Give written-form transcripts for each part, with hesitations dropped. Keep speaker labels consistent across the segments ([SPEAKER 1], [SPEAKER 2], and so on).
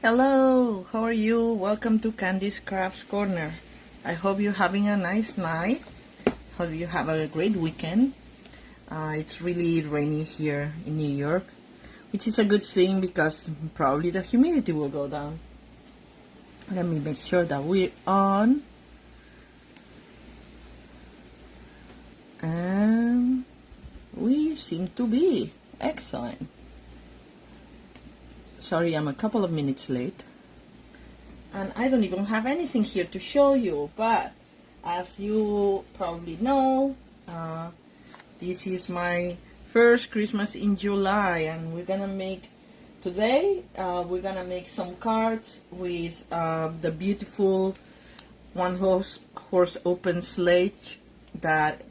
[SPEAKER 1] Hello, how are you? Welcome to Candy's Crafts Corner. I hope you're having a nice night. Hope you have a great weekend. It's really rainy here in New York, which is a good thing because probably the humidity will go down. Let me make sure that we're on. And we seem to be. Excellent. Sorry, I'm a couple of minutes late. And I don't even have anything here to show you, but as you probably know, this is my first Christmas in July, and we're gonna make today some cards with the beautiful One-Horse Open Sleigh that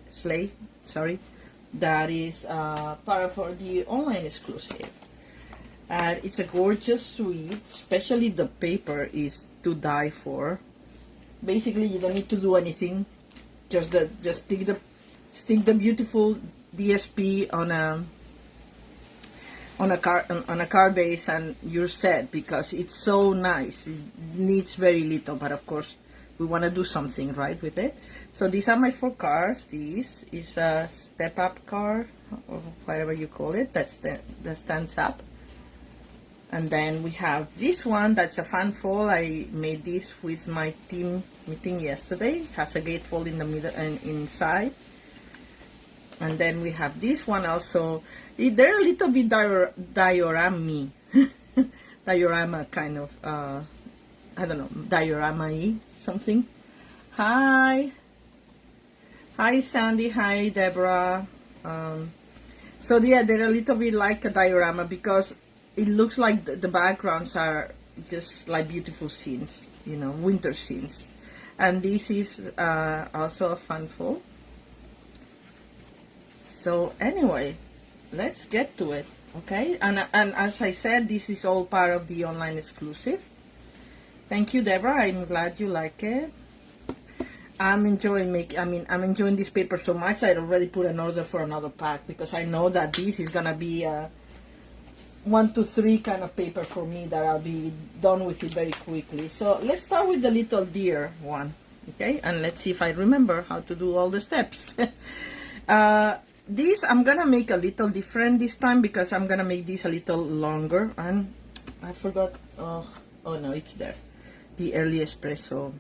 [SPEAKER 1] is part of the online exclusive. And it's a gorgeous suite, especially the paper is to die for. Basically, you don't need to do anything. Just stick the beautiful DSP on a card base, and you're set, because it's so nice. It needs very little, but of course we want to do something right with it. So these are my 4 cards. This is a step up card, or whatever you call it, that stands up. And then we have this one that's a fan fold. I made this with my team meeting yesterday. It has a gatefold in the middle and inside. And then we have this one also. They're a little bit diorama diorama kind of, I don't know, diorama-y something. Hi Sandy, hi Deborah. So yeah, they're a little bit like a diorama because it looks like the backgrounds are just like beautiful scenes, you know, winter scenes. And this is also a fan fold. So anyway, let's get to it, okay? And as I said, this is all part of the online exclusive. Thank you, Deborah. I'm glad you like it. I'm enjoying I'm enjoying this paper so much. I already put an order for another pack because I know that this is gonna be a 1 to 3 kind of paper for me, that I'll be done with it very quickly. So let's start with the little deer one, okay? And let's see if I remember how to do all the steps. This I'm gonna make a little different this time because I'm gonna make this a little longer. And I forgot, oh no, it's there, the early espresso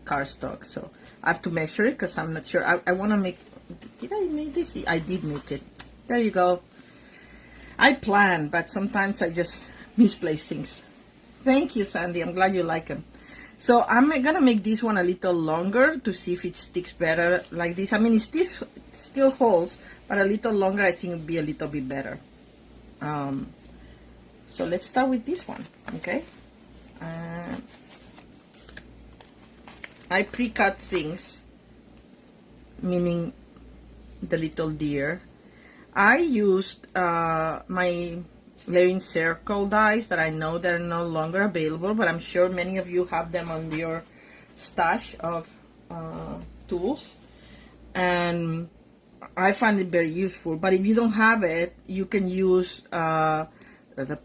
[SPEAKER 1] cardstock. So I have to measure it because I'm not sure. I want to make, did I make this? I did make it. There you go. I plan, but sometimes I just misplace things. Thank you, Sandy. I'm glad you like them. So I'm gonna make this one a little longer to see if it sticks better like this. I mean, it still holds, but a little longer I think would be a little bit better. So let's start with this one, okay? I pre-cut things, meaning the little deer. I used my layering circle dies that I know they're no longer available, but I'm sure many of you have them on your stash of tools, and I find it very useful. But if you don't have it, you can use the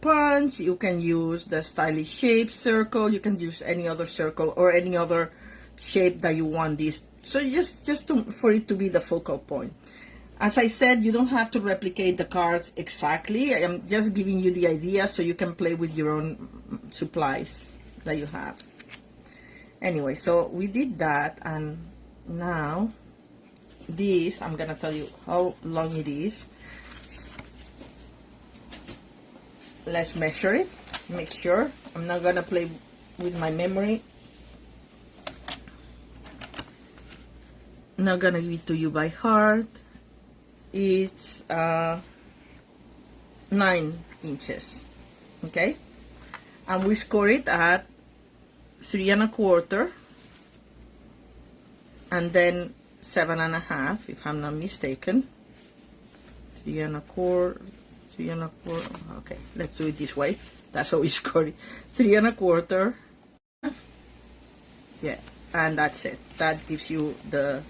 [SPEAKER 1] punch, you can use the stylish shape circle, you can use any other circle or any other shape that you want this. So for it to be the focal point. As I said, you don't have to replicate the cards exactly. I am just giving you the idea so you can play with your own supplies that you have. Anyway, so we did that, and now this, I'm gonna tell you how long it is. Let's measure it, make sure. I'm not gonna play with my memory. I'm not gonna give it to you by heart. It's 9 inches, okay? And we score it at 3 1/4, and then 7 1/2, if I'm not mistaken. 3 1/4, 3 1/4. Okay, let's do it this way. That's how we score it. 3 1/4. Yeah, and that's it. That gives you the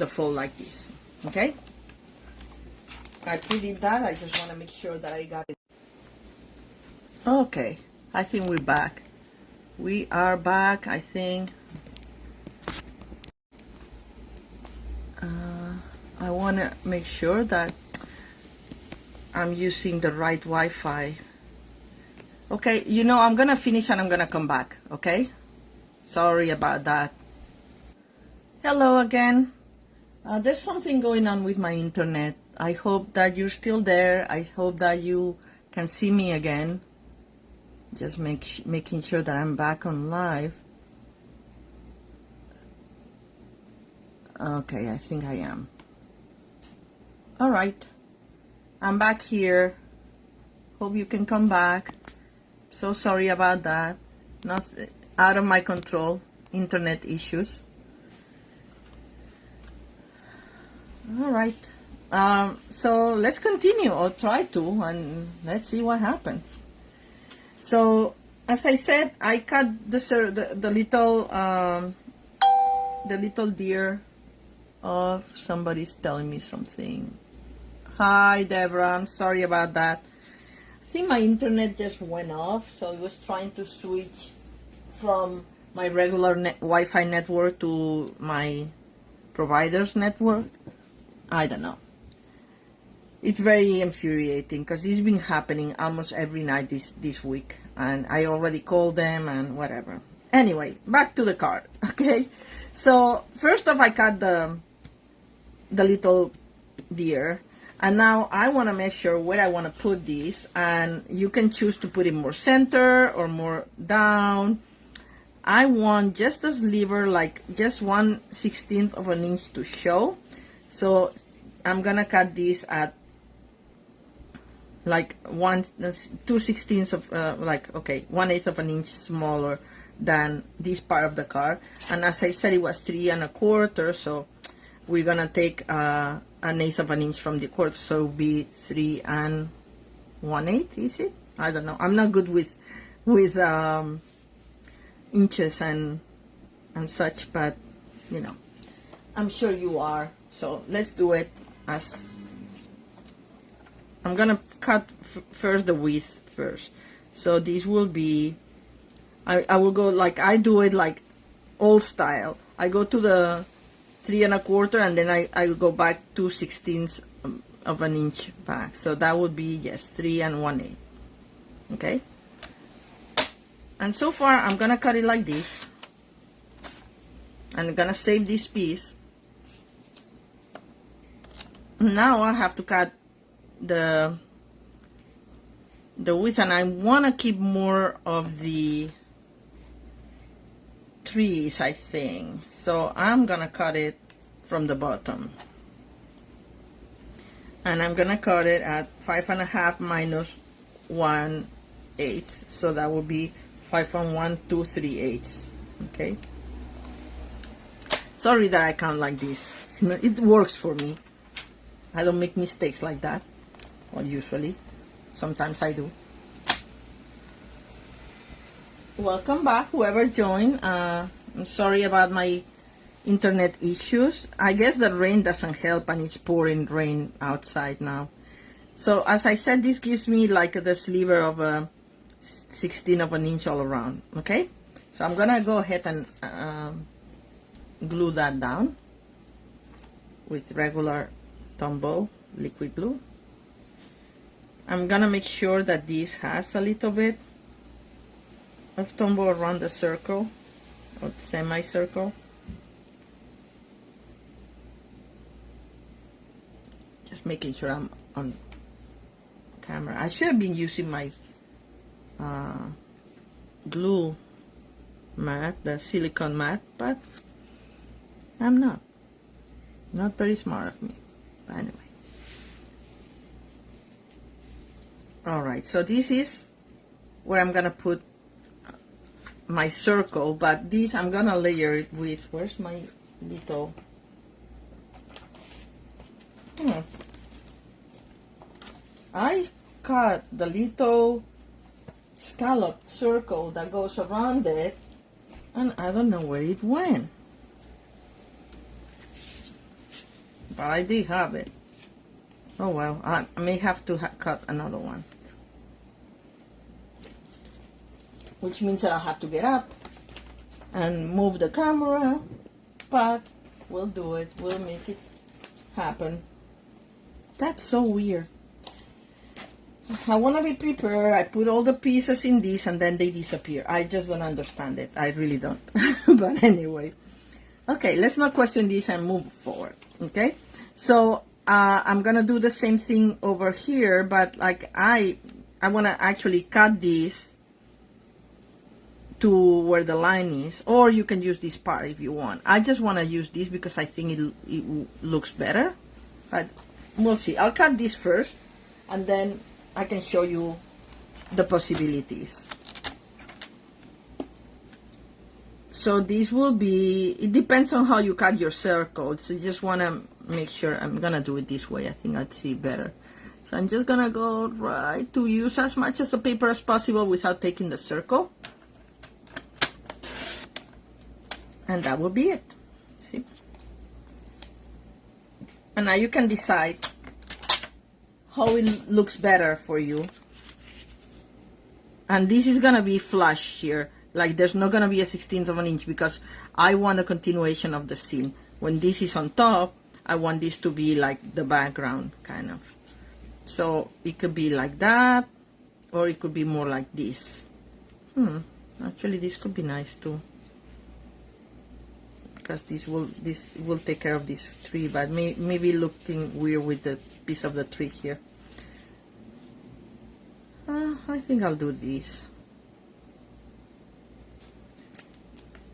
[SPEAKER 1] fold like this, okay? I pre-did that. I just want to make sure that I got it. Okay, I think we're back. We are back, I think. I want to make sure that I'm using the right Wi-Fi. Okay, you know, I'm gonna finish and I'm gonna come back, okay? Sorry about that. Hello again. There's something going on with my internet. I hope that you're still there. I hope that you can see me again. Just making sure that I'm back on live. Okay, I think I am. All right, I'm back here. Hope you can come back. So sorry about that. Not out of my control. Internet issues. All right. So let's continue, or try to, and let's see what happens. So as I said, I cut the little deer. Oh, somebody's telling me something. Hi, Deborah. I'm sorry about that. I think my internet just went off, so I was trying to switch from my regular Wi-Fi network to my provider's network. I don't know. It's very infuriating because it's been happening almost every night this week, and I already called them and whatever. Anyway, back to the card, okay? So first off, I cut the little deer, and now I want to measure where I want to put these, and you can choose to put it more center or more down. I want just a sliver, like just 1/16 of an inch to show. So I'm gonna cut this at like 2/16 of like, okay, 1/8 of an inch smaller than this part of the card. And as I said, it was 3 1/4, so we're gonna take 1/8 of an inch from the quarter, so it'll be 3 1/8. Is it? I don't know. I'm not good with inches and such, but you know, I'm sure you are. So let's do it. As I'm gonna cut first the width first. So this will be, I will go like, I do it like old style. I go to the 3 1/4, and then I go back 2/16 of an inch back. So that would be, yes, 3 1/8. Okay. And so far, I'm gonna cut it like this. I'm gonna save this piece. Now I have to cut the width, and I wanna keep more of the trees, I think. So I'm gonna cut it from the bottom, and I'm gonna cut it at 5 1/2 minus 1/8. So that will be 5 1 2 3/8. Okay. Sorry that I count like this. You know, it works for me. I don't make mistakes like that. Well, usually. Sometimes I do. Welcome back, whoever joined. I'm sorry about my internet issues. I guess the rain doesn't help, and it's pouring rain outside now. So as I said, this gives me like the sliver of a 16 of an inch all around. Okay, so I'm gonna go ahead and glue that down with regular Tombow liquid glue. I'm gonna make sure that this has a little bit of Tombow around the circle or semicircle. Just making sure I'm on camera. I should have been using my glue mat, the silicone mat, but I'm not. Not very smart of me. But anyway. Alright, so this is where I'm gonna put my circle, but this I'm gonna layer it with, where's my little, I cut the little scalloped circle that goes around it, and I don't know where it went, but I did have it. Oh well, I may have to cut another one. which means that I'll have to get up and move the camera, but we'll do it. We'll make it happen. That's so weird. I want to be prepared. I put all the pieces in this and then they disappear. I just don't understand it. I really don't. But anyway. Okay, let's not question this and move forward. Okay? So, I'm going to do the same thing over here, but like I want to actually cut this to where the line is, or you can use this part if you want. I just want to use this because I think it looks better, but we'll see. I'll cut this first and then I can show you the possibilities. So this will be, it depends on how you cut your circle. So you just want to make sure. I'm gonna do it this way. I think I'd see better. So I'm just gonna go right to use as much of the paper as possible without taking the circle. And that will be it. See? And now you can decide how it looks better for you. And this is gonna be flush here. Like there's not gonna be a 1/16 of an inch because I want a continuation of the scene. When this is on top, I want this to be like the background, kind of. So it could be like that, or it could be more like this. Actually this could be nice too. Because this will take care of this tree, but maybe looking weird with the piece of the tree here. I think I'll do this.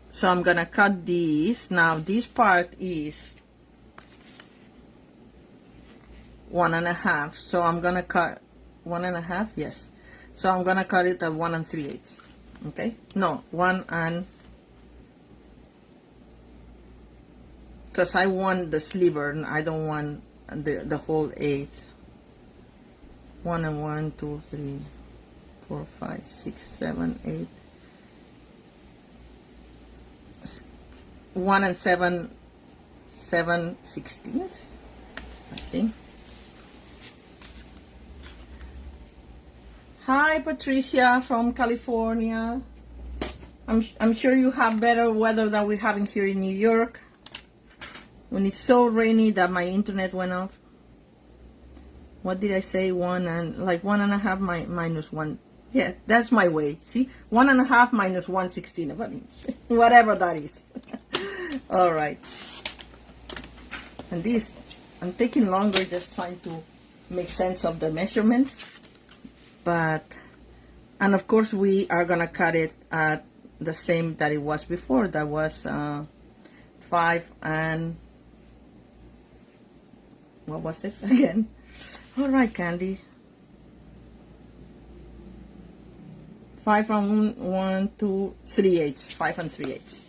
[SPEAKER 1] So I'm gonna cut this. Now this part is 1.5. So I'm gonna cut 1.5. Yes. So I'm gonna cut it at 1 3/8. Okay. No, 1 and. Because I want the sliver, and I don't want the whole 1/8. 1 and 1, 2, 3, 4, 5, 6, 7, 8. 1 and 7/16, I think. Hi, Patricia from California. I'm sure you have better weather than we're having here in New York. When it's so rainy that my internet went off. What did I say? 1 and like 1.5 minus 1. Yeah, that's my way. See, 1.5 minus 1/16 of an inch, whatever that is. All right. And this, I'm taking longer just trying to make sense of the measurements. But, and of course we are gonna cut it at the same that it was before. That was 5 and, what was it again? All right, Candy. 5 and 1, 2, 3/8. 5 and 3/8.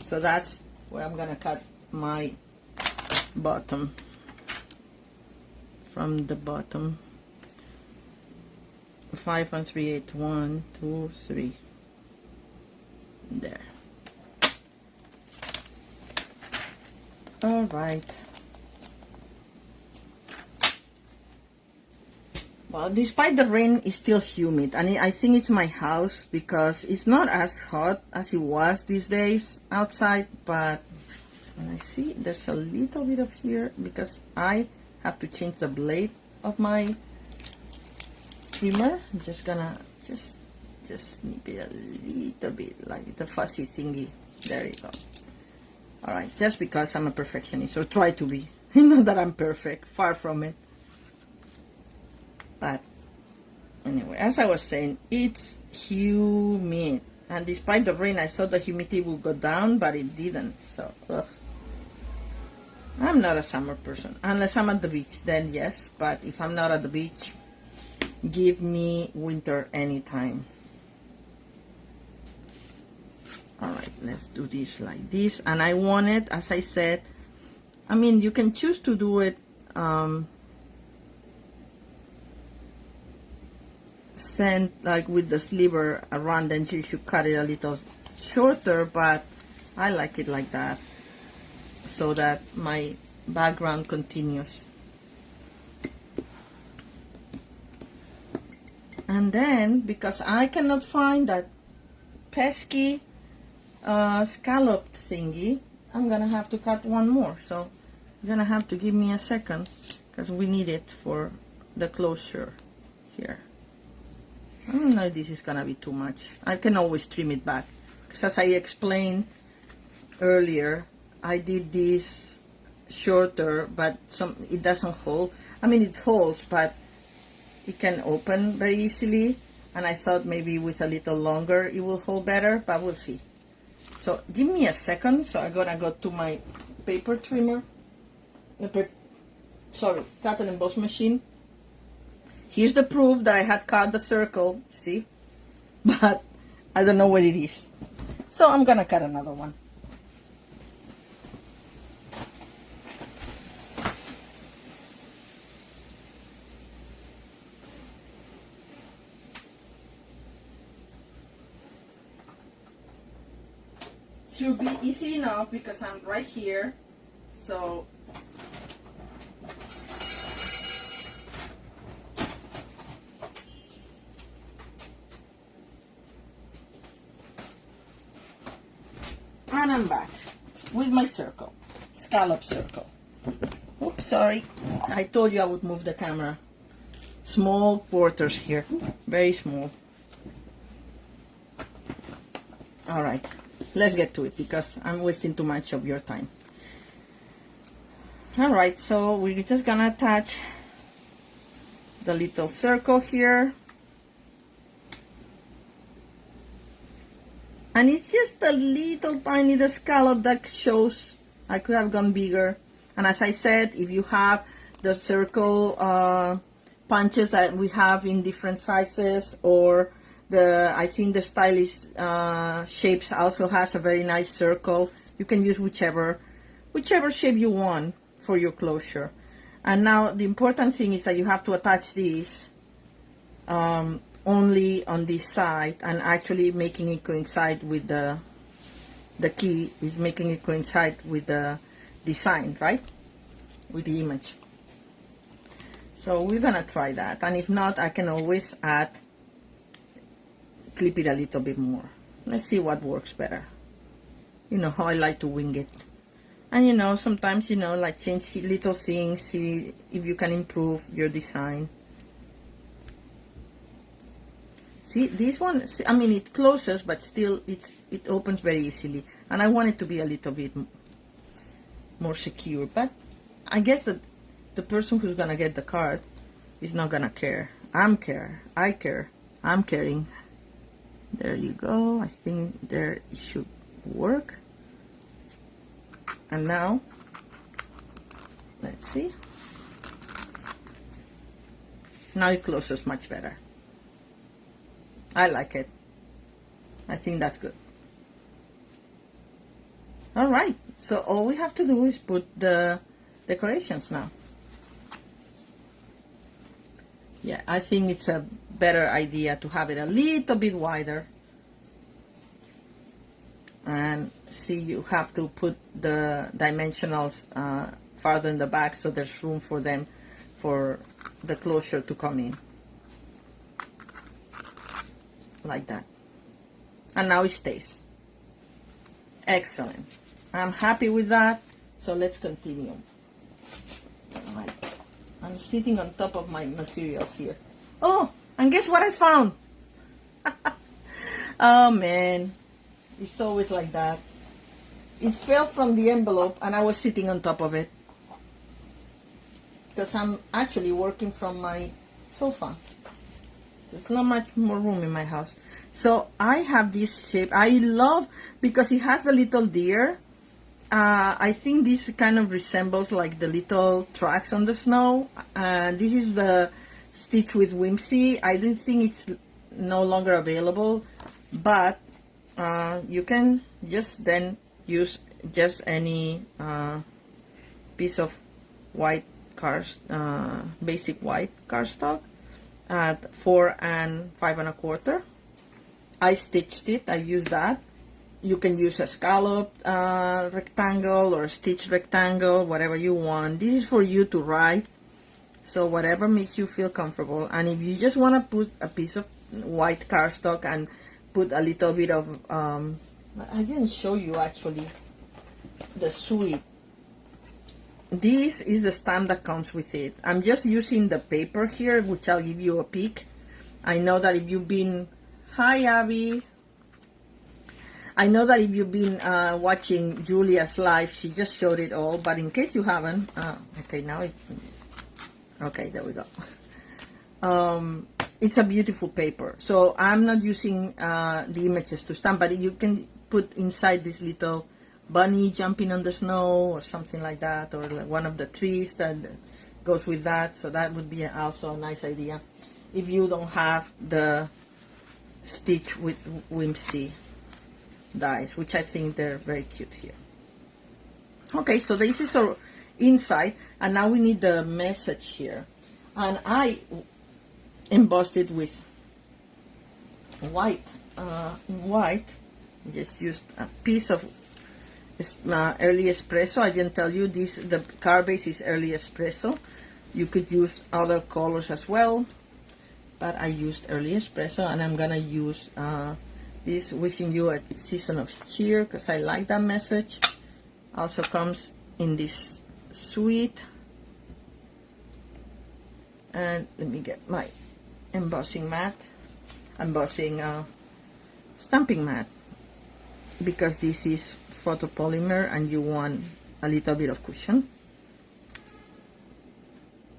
[SPEAKER 1] So that's where I'm gonna cut my bottom. From the bottom. 5 and 3/8. 1, 2, 3. There. All right. Well, despite the rain, it's still humid, and I think it's my house because it's not as hot as it was these days outside, but when I see there's a little bit of here because I have to change the blade of my trimmer. I'm just gonna just snip it a little bit, like the fuzzy thingy. There you go. All right, just because I'm a perfectionist, or try to be. Not that I'm perfect, far from it. But anyway, as I was saying, it's humid, and despite the rain, I thought the humidity would go down, but it didn't. So, ugh. I'm not a summer person unless I'm at the beach. Then yes, but if I'm not at the beach, give me winter anytime. All right, let's do this like this, and I want it, as I said. I mean, you can choose to do it. Send like with the sliver around, then you should cut it a little shorter, but I like it like that so that my background continues. And then because I cannot find that pesky scalloped thingy, I'm gonna have to cut one more. So you're gonna have to give me a second because we need it for the closure here. I don't know if this is gonna be too much. I can always trim it back because, as I explained earlier, I did this shorter, but it doesn't hold. I mean, it holds, but it can open very easily, and I thought maybe with a little longer it will hold better, but we'll see. So give me a second. So I'm gonna go to my paper trimmer, cut and emboss machine. Here's the proof that I had cut the circle, see, but I don't know what it is. So I'm gonna cut another one. Should be easy enough because I'm right here. So and I'm back with my circle, scallop circle. Oops, sorry. I told you I would move the camera. Small quarters here, very small. All right. Let's get to it because I'm wasting too much of your time. All right, so we're just gonna attach the little circle here. And it's just a little tiny the scallop that shows. I could have gone bigger. And as I said, if you have the circle punches that we have in different sizes, or I think the stylish shapes also has a very nice circle. You can use whichever shape you want for your closure. And now the important thing is that you have to attach these only on this side, and actually making it coincide with the key is making it coincide with the design, right? With the image. So we're gonna try that, and if not, I can always clip it a little bit more. Let's see what works better. You know how I like to wing it. And you know, sometimes, you know, like change little things, see if you can improve your design. See, this one, I mean, it closes, but still it opens very easily. And I want it to be a little bit more secure. But I guess that the person who's gonna get the card is not gonna care. I care. I'm caring. There you go. I think there it should work. And now, let's see. Now it closes much better. I like it. I think that's good. All right. So all we have to do is put the decorations now. Yeah, I think it's a better idea to have it a little bit wider. And see, you have to put the dimensionals farther in the back so there's room for them, for the closure to come in. Like that. And now it stays. Excellent. I'm happy with that. So let's continue. All right. I'm sitting on top of my materials here. Oh, and guess what I found? Oh man, it's always like that. It fell from the envelope and I was sitting on top of it. Because I'm actually working from my sofa. There's not much more room in my house. So I have this shape. I love, because it has the little deer. I think this kind of resembles like the little tracks on the snow. This is the Stitch with Whimsy. I don't think it's no longer available, but you can just then use just any piece of white basic white cardstock at 4 and 5 1/4. I stitched it. I used that. You can use a scalloped rectangle or a stitched rectangle, whatever you want. This is for you to write, so whatever makes you feel comfortable. And if you just want to put a piece of white cardstock and put a little bit of, I didn't show you actually, the suite. This is the stamp that comes with it. I'm just using the paper here, which I'll give you a peek. I know that if you've been, hi Abby. I know that if you've been watching Julia's live, she just showed it all, but in case you haven't, okay, now it, okay, there we go. It's a beautiful paper. So I'm not using the images to stamp, but you can put inside this little bunny jumping on the snow or something like that, or like one of the trees that goes with that. So that would be also a nice idea if you don't have the Stitch with Whimsy dies, which I think they're very cute here. Okay, so this is our inside, and now we need the message here. And I embossed it with white. Just used a piece of early espresso. I didn't tell you this, the card base is early espresso. You could use other colors as well, but I used early espresso, and I'm gonna use this wishing you a season of cheer because I like that message. Also comes in this suite. And let me get my embossing mat, stamping mat, because this is photopolymer and you want a little bit of cushion.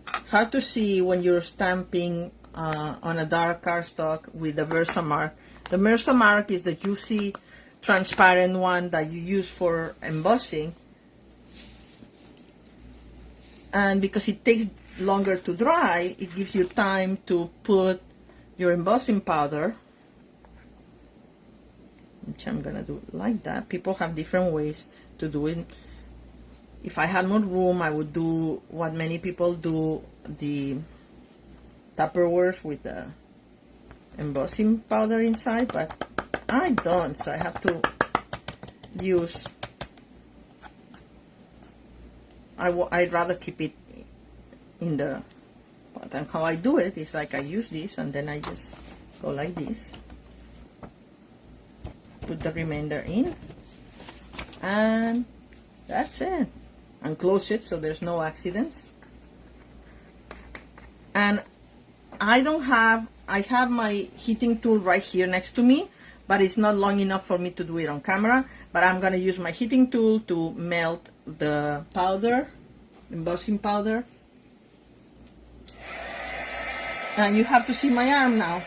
[SPEAKER 1] Hard to see when you're stamping on a dark cardstock with the Versamark. The Versamark is the juicy, transparent one that you use for embossing. And because it takes longer to dry, it gives you time to put your embossing powder, which I'm gonna do like that. People have different ways to do it. If I had more room, I would do what many people do, the Tupperwares with the embossing powder inside, but I don't, so I have to use, I'd rather keep it in the pot. And how I do it is like I use this and then I just go like this, put the remainder in, and that's it, and close it so there's no accidents. And I have my heating tool right here next to me, but it's not long enough for me to do it on camera, but I'm gonna use my heating tool to melt the powder, embossing powder. And you have to see my arm now.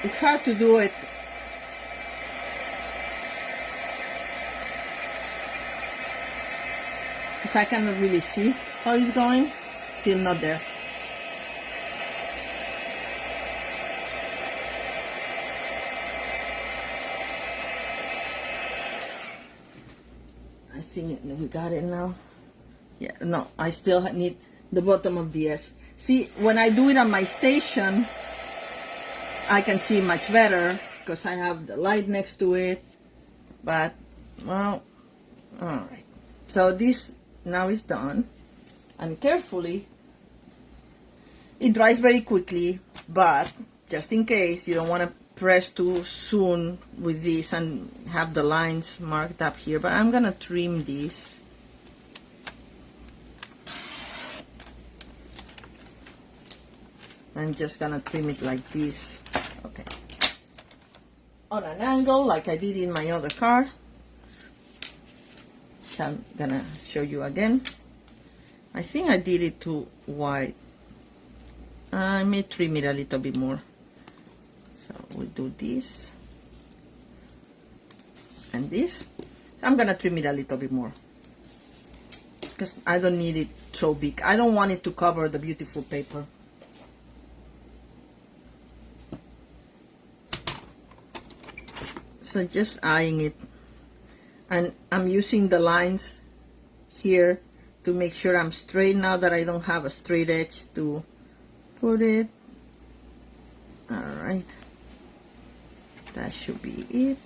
[SPEAKER 1] It's hard to do it. Because I cannot really see how it's going. Still not there. I think we got it now. Yeah, no, I still need the bottom of the edge. See, when I do it on my station, I can see much better because I have the light next to it. But, well, alright. So this now is done. And carefully, it dries very quickly, but just in case you don't want to press too soon with this and have the lines marked up here, but I'm gonna trim this. I'm just gonna trim it like this. Okay, on an angle like I did in my other card, which I'm gonna show you again. I think I did it too wide. I may trim it a little bit more. So we'll do this and this. I'm gonna trim it a little bit more because I don't need it so big. I don't want it to cover the beautiful paper. So just eyeing it, and I'm using the lines here to make sure I'm straight now that I don't have a straight edge to put it. All right, that should be it.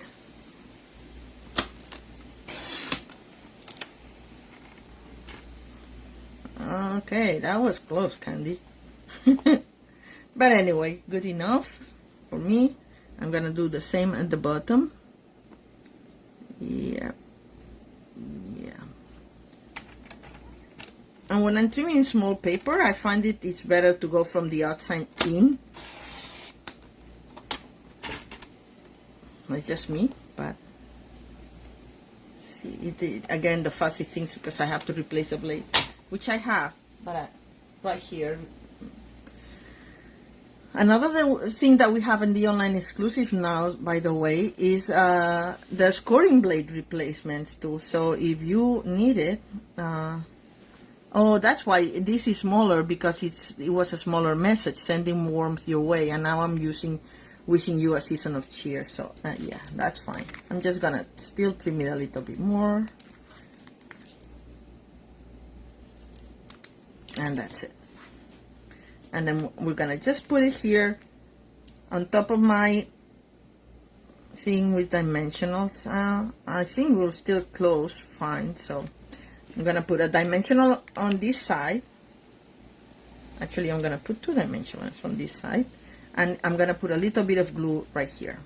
[SPEAKER 1] Okay, that was close, Candy. But anyway, good enough for me. I'm gonna do the same at the bottom. Yeah. Yeah. And when I'm trimming small paper, I find it's better to go from the outside in. It's just me, but see, again, the fussy things, because I have to replace a blade, which I have, but right here. Another thing that we have in the online exclusive now, by the way, is the scoring blade replacements too. So if you need it, oh, that's why this is smaller, because it was a smaller message, sending warmth your way, and now I'm wishing you a season of cheer. So yeah, that's fine. I'm just gonna still trim it a little bit more, and that's it. And then we're gonna just put it here on top of my thing with dimensionals. I think we'll still close fine, so I'm gonna put a dimensional on this side. Actually, I'm gonna put 2 dimensionals on this side, and I'm gonna put a little bit of glue right here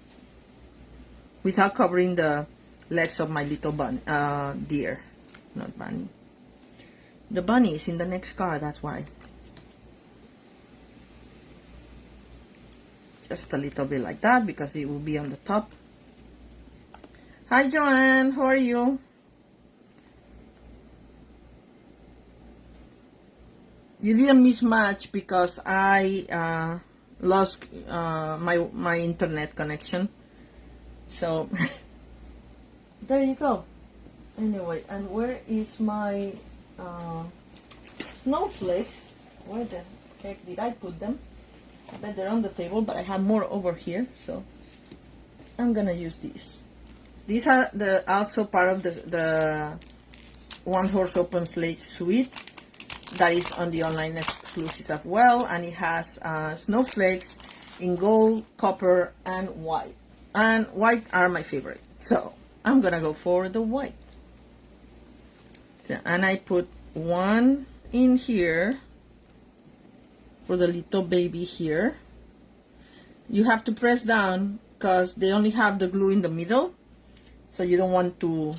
[SPEAKER 1] without covering the legs of my little deer. Not bunny. The bunny is in the next car, that's why. Just a little bit like that, because it will be on the top. Hi Joanne, how are you? You didn't miss much because I lost my internet connection. So there you go. Anyway, and where is my snowflakes? Where the heck did I put them? I bet they're on the table, but I have more over here, so I'm gonna use these. These are also part of the One-Horse Open Sleigh suite that is on the online exclusives as well, and it has snowflakes in gold, copper, and white. And white are my favorite, so I'm gonna go for the white. So, and I put one in here for the little baby here. You have to press down because they only have the glue in the middle, so you don't want to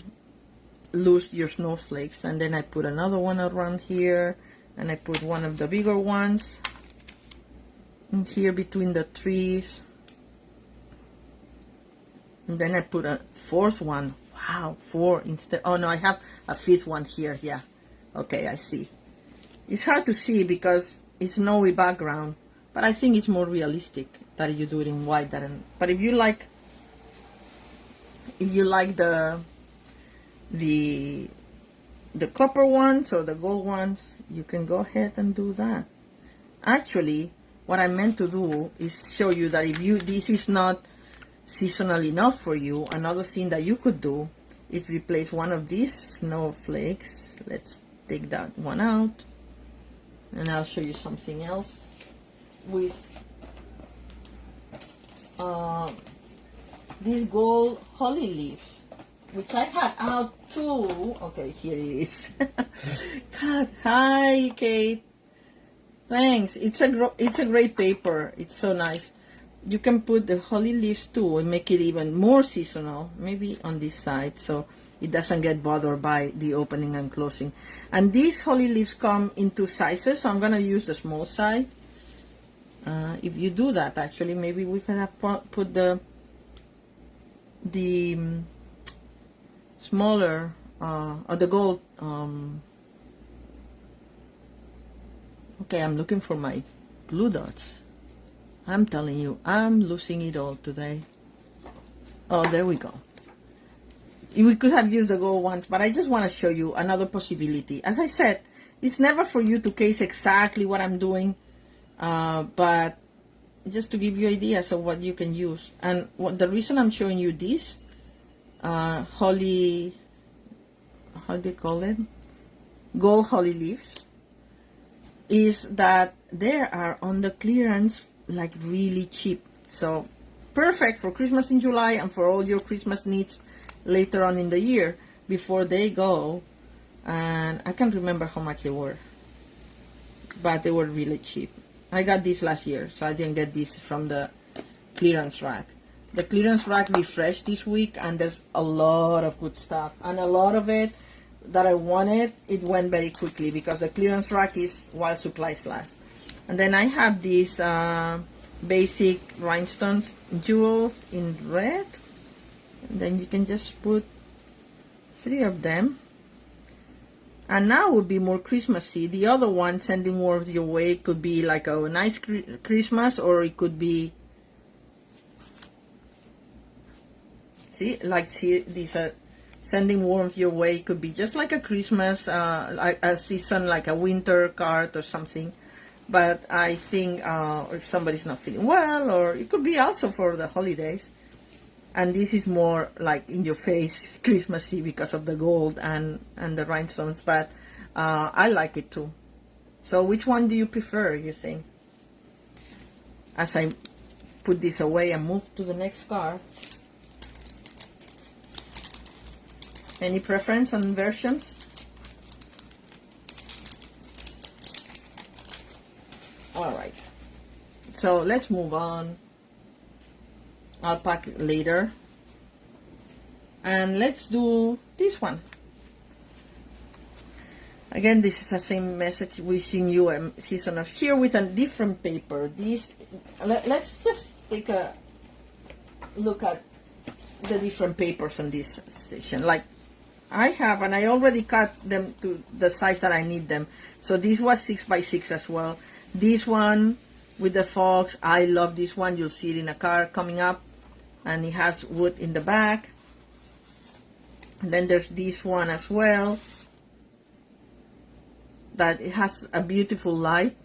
[SPEAKER 1] lose your snowflakes. And then I put another one around here, and I put one of the bigger ones in here between the trees, and then I put a 4th one. Wow, 4 instead. Oh no, I have a 5th one here. Yeah, okay, I see. It's hard to see because it's snowy background, but I think it's more realistic that you do it in white than. But if you like the copper ones or the gold ones, you can go ahead and do that. Actually, what I meant to do is show you that if this is not seasonal enough for you, another thing that you could do is replace one of these snowflakes. Let's take that one out, and I'll show you something else with these gold holly leaves, which I had out too. Okay, here it is. God, hi Kate. Thanks. It's a great paper. It's so nice. You can put the holly leaves too and make it even more seasonal, maybe on this side, so it doesn't get bothered by the opening and closing. And these holly leaves come in 2 sizes, so I'm going to use the small side. If you do that, actually, maybe we can have put the smaller, or the gold. Okay, I'm looking for my glue dots. I'm telling you, I'm losing it all today. Oh, there we go. We could have used the gold ones, but I just want to show you another possibility. As I said, it's never for you to case exactly what I'm doing, but just to give you ideas of what you can use. And the reason I'm showing you this holly, how do you call it? Gold holly leaves, is that they are on the clearance, like really cheap. So perfect for Christmas in July and for all your Christmas needs later on in the year before they go. And I can't remember how much they were. but they were really cheap. I got this last year, so I didn't get this from the clearance rack. The clearance rack refreshed this week, and there's a lot of good stuff, and a lot of it that I wanted, it went very quickly because the clearance rack is while supplies last. And then I have these basic rhinestones jewels in red, and then you can just put 3 of them. And now would be more Christmassy. The other one, Sending Warmth Your Way, could be like a nice Christmas, or it could be, see, these are Sending Warmth Your Way, could be just like a Christmas, like a season, like a winter card or something. But I think if somebody's not feeling well, or it could be also for the holidays. And this is more like in your face Christmassy because of the gold and the rhinestones, but I like it too. So which one do you prefer, you think? As I put this away and move to the next card. Any preference on versions? Alright, so let's move on. I'll pack it later. And let's do this one. Again, this is the same message, wishing you a season of cheer with a different paper. Let's just take a look at the different papers on this station. Like I have, and I already cut them to the size that I need them. So this was 6x6 as well. This one with the fox, I love this one. You'll see it in a car coming up. And it has wood in the back. And then there's this one as well, that it has a beautiful light.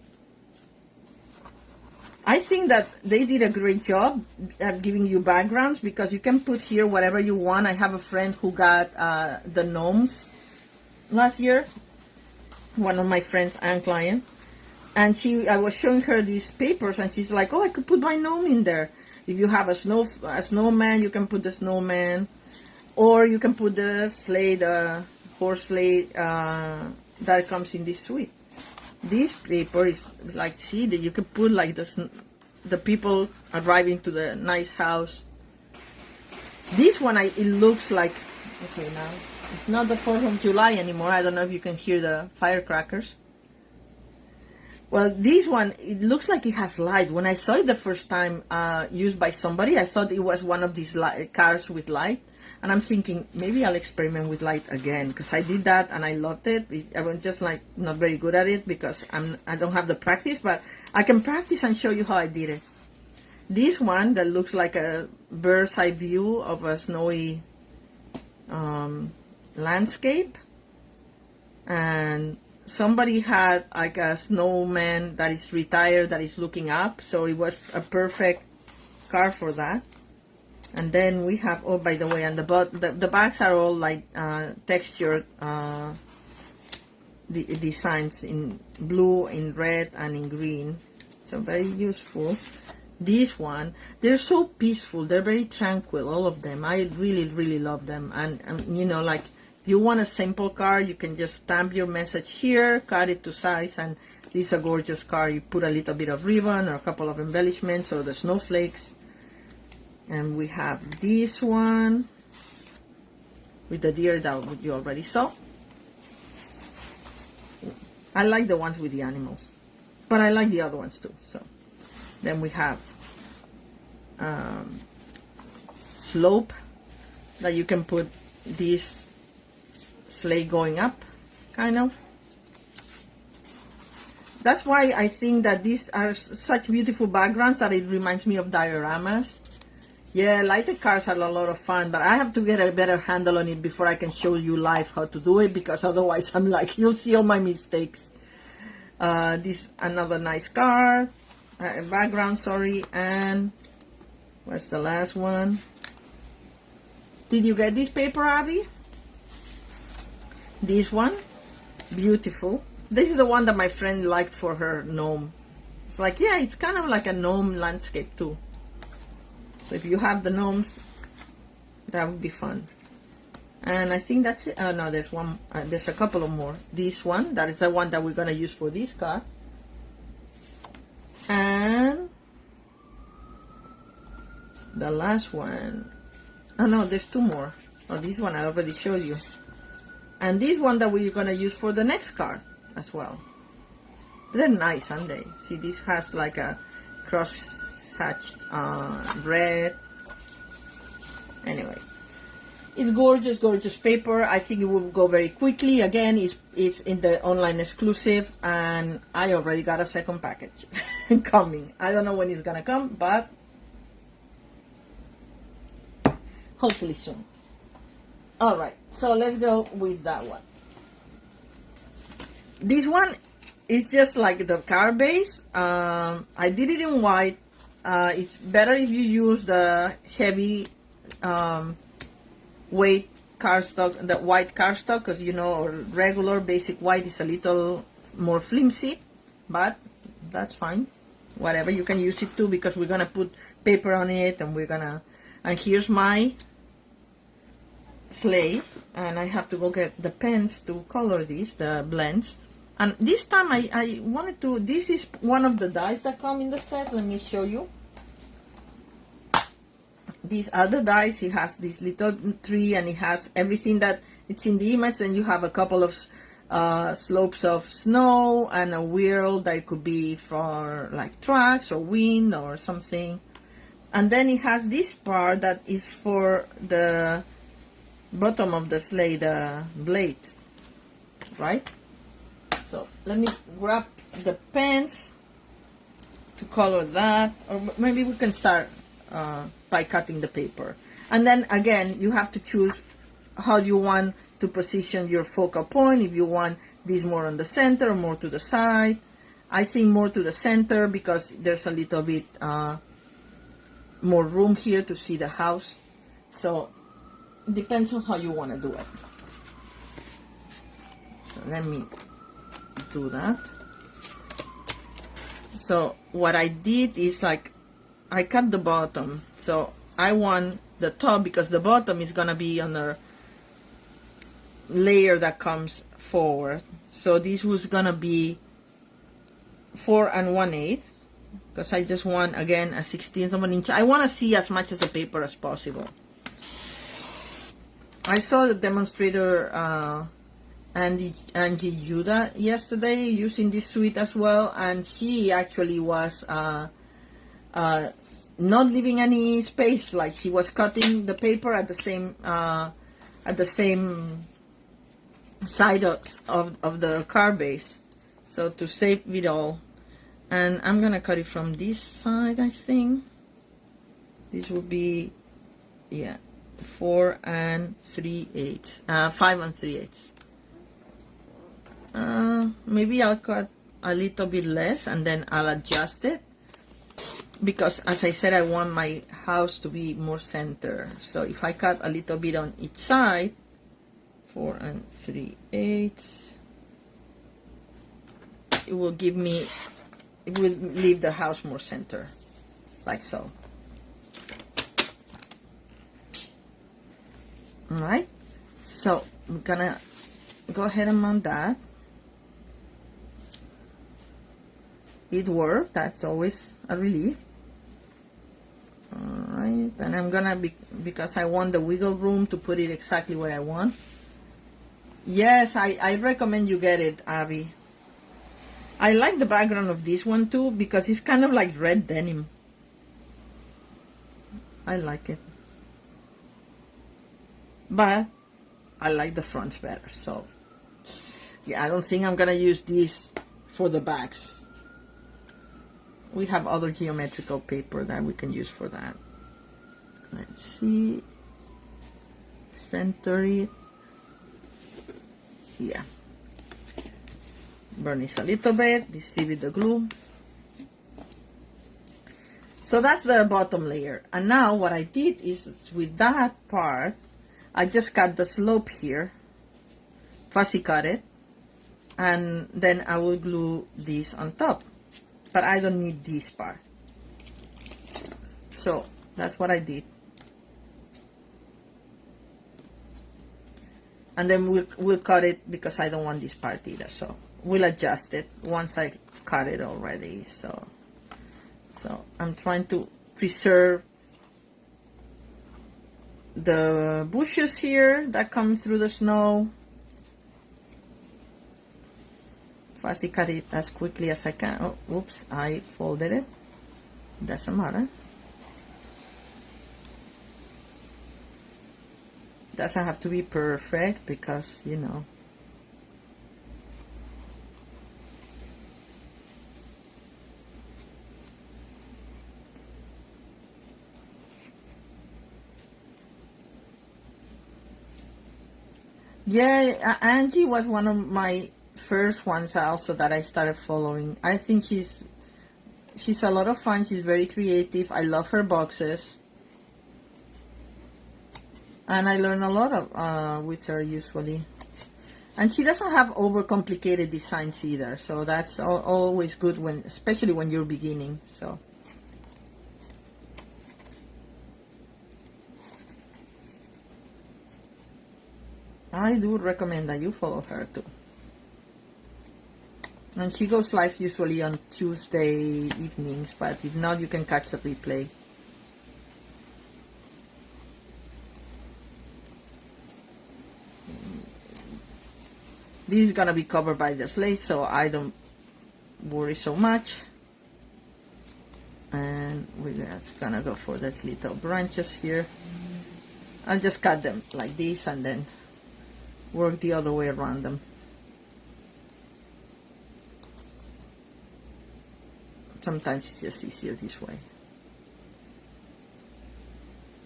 [SPEAKER 1] I think that they did a great job at giving you backgrounds, because you can put here whatever you want. I have a friend who got the gnomes last year, one of my friends and client, and I was showing her these papers, and she's like, oh, I could put my gnome in there. If you have a snowman, you can put the snowman, or you can put the sleigh, the horse sleigh that comes in this suite. This paper is like, see, that you can put like the people arriving to the nice house. This one, it looks like, okay, now it's not the 4th of July anymore. I don't know if you can hear the firecrackers. Well, this one, it looks like it has light. When I saw it the first time used by somebody, I thought it was one of these cars with light. And I'm thinking, maybe I'll experiment with light again, because I did that and I loved it. I was just like not very good at it because I don't have the practice, but I can practice and show you how I did it. This one that looks like a bird's eye view of a snowy landscape. And somebody had like a snowman that is retired, that is looking up, so it was a perfect car for that. And then we have, oh, by the way, and the backs are all like textured designs in blue, in red, and in green, so very useful. This one, they're so peaceful, they're very tranquil, all of them. I really love them. And you know, like, if you want a simple card, you can just stamp your message here, cut it to size, and this is a gorgeous card. You put a little bit of ribbon or a couple of embellishments or the snowflakes. And we have this one with the deer that you already saw. I like the ones with the animals, but I like the other ones too. So then we have slope, that you can put this sleigh going up, kind of. That's why I think that these are such beautiful backgrounds that it reminds me of dioramas. Yeah, lighted cars are a lot of fun, but I have to get a better handle on it before I can show you live how to do it, because otherwise I'm like, you'll see all my mistakes. This another nice card, background, sorry, and what's the last one? Did you get this paper, Abby? This one, beautiful. This is the one that my friend liked for her gnome. It's like, yeah, it's kind of like a gnome landscape too. So if you have the gnomes, that would be fun. And I think that's it. Oh no, there's one. There's a couple of more. This one, that is the one that we're gonna use for this card. And the last one, oh no, there's two more. Oh, this one I already showed you. And this one that we're gonna use for the next card as well. They're nice, aren't they? See, this has like a cross-hatched red. Anyway, it's gorgeous, gorgeous paper. I think it will go very quickly. Again, it's in the online exclusive, and I already got a second package coming. I don't know when it's gonna come, but hopefully soon. All right, so let's go with that one. This one is just like the card base. I did it in white. It's better if you use the heavy weight cardstock, the white cardstock, because you know regular basic white is a little more flimsy, but that's fine. Whatever, you can use it too, because we're gonna put paper on it, and and here's my sleigh, and I have to go get the pens to color these, the blends. And this time I wanted to, this is one of the dies that come in the set. Let me show you. These are the dies. It has this little tree, and it has everything that it's in the image, and you have a couple of slopes of snow and a wheel that could be for like tracks or wind or something. And then it has this part that is for the bottom of the sleigh, the blade, right? So let me grab the pens to color that, or maybe we can start by cutting the paper. And then again, you have to choose how you want to position your focal point, if you want this more on the center or more to the side. I think more to the center, because there's a little bit more room here to see the house. So depends on how you want to do it. So let me do that. So what I did is, like, I cut the bottom. So I want the top, because the bottom is gonna be on a layer that comes forward. So this was gonna be 4 1/8, because I just want, again, a 1/16 of an inch. I want to see as much of the paper as possible. I saw the demonstrator Angie Judah yesterday using this suite as well, and she actually was not leaving any space. Like, she was cutting the paper at the same side of the card base, so to save it all. And I'm gonna cut it from this side. I think this will be, yeah, 4 3/8, 5 3/8. Maybe I'll cut a little bit less, and then I'll adjust it, because as I said, I want my house to be more center. So if I cut a little bit on each side, 4 3/8, it will give me, it will leave the house more center, like so. Alright, so I'm gonna go ahead and mount that. It worked. That's always a relief. Alright, and I'm gonna because I want the wiggle room to put it exactly where I want. Yes, I recommend you get it, Abby. I like the background of this one too, because it's kind of like red denim. I like it. But I like the fronts better. So yeah, I don't think I'm gonna use these for the backs. We have other geometrical paper that we can use for that. Let's see. Center it. Yeah. Burnish a little bit. Distribute the glue. So that's the bottom layer. And now what I did is, with that part, I just cut the slope here. Fussy cut it. And then I will glue this on top. But I don't need this part. So that's what I did. And then we'll cut it, because I don't want this part either. So we'll adjust it once I cut it already. So So I'm trying to preserve the bushes here that come through the snow. First, I cut it as quickly as I can. Oh, oops, I folded it. Doesn't matter. Doesn't have to be perfect because, you know. Yeah, Angie was one of my first ones also that I started following. I think she's a lot of fun. She's very creative. I love her boxes. And I learn a lot of with her usually. And she doesn't have overcomplicated designs either. So that's always good, when, especially when you're beginning. So. I do recommend that you follow her too. And she goes live usually on Tuesday evenings, but if not, you can catch the replay. This is gonna be covered by the sleigh, so I don't worry so much. And we're just gonna go for the little branches here. I'll just cut them like this and then work the other way around them. Sometimes it's just easier this way.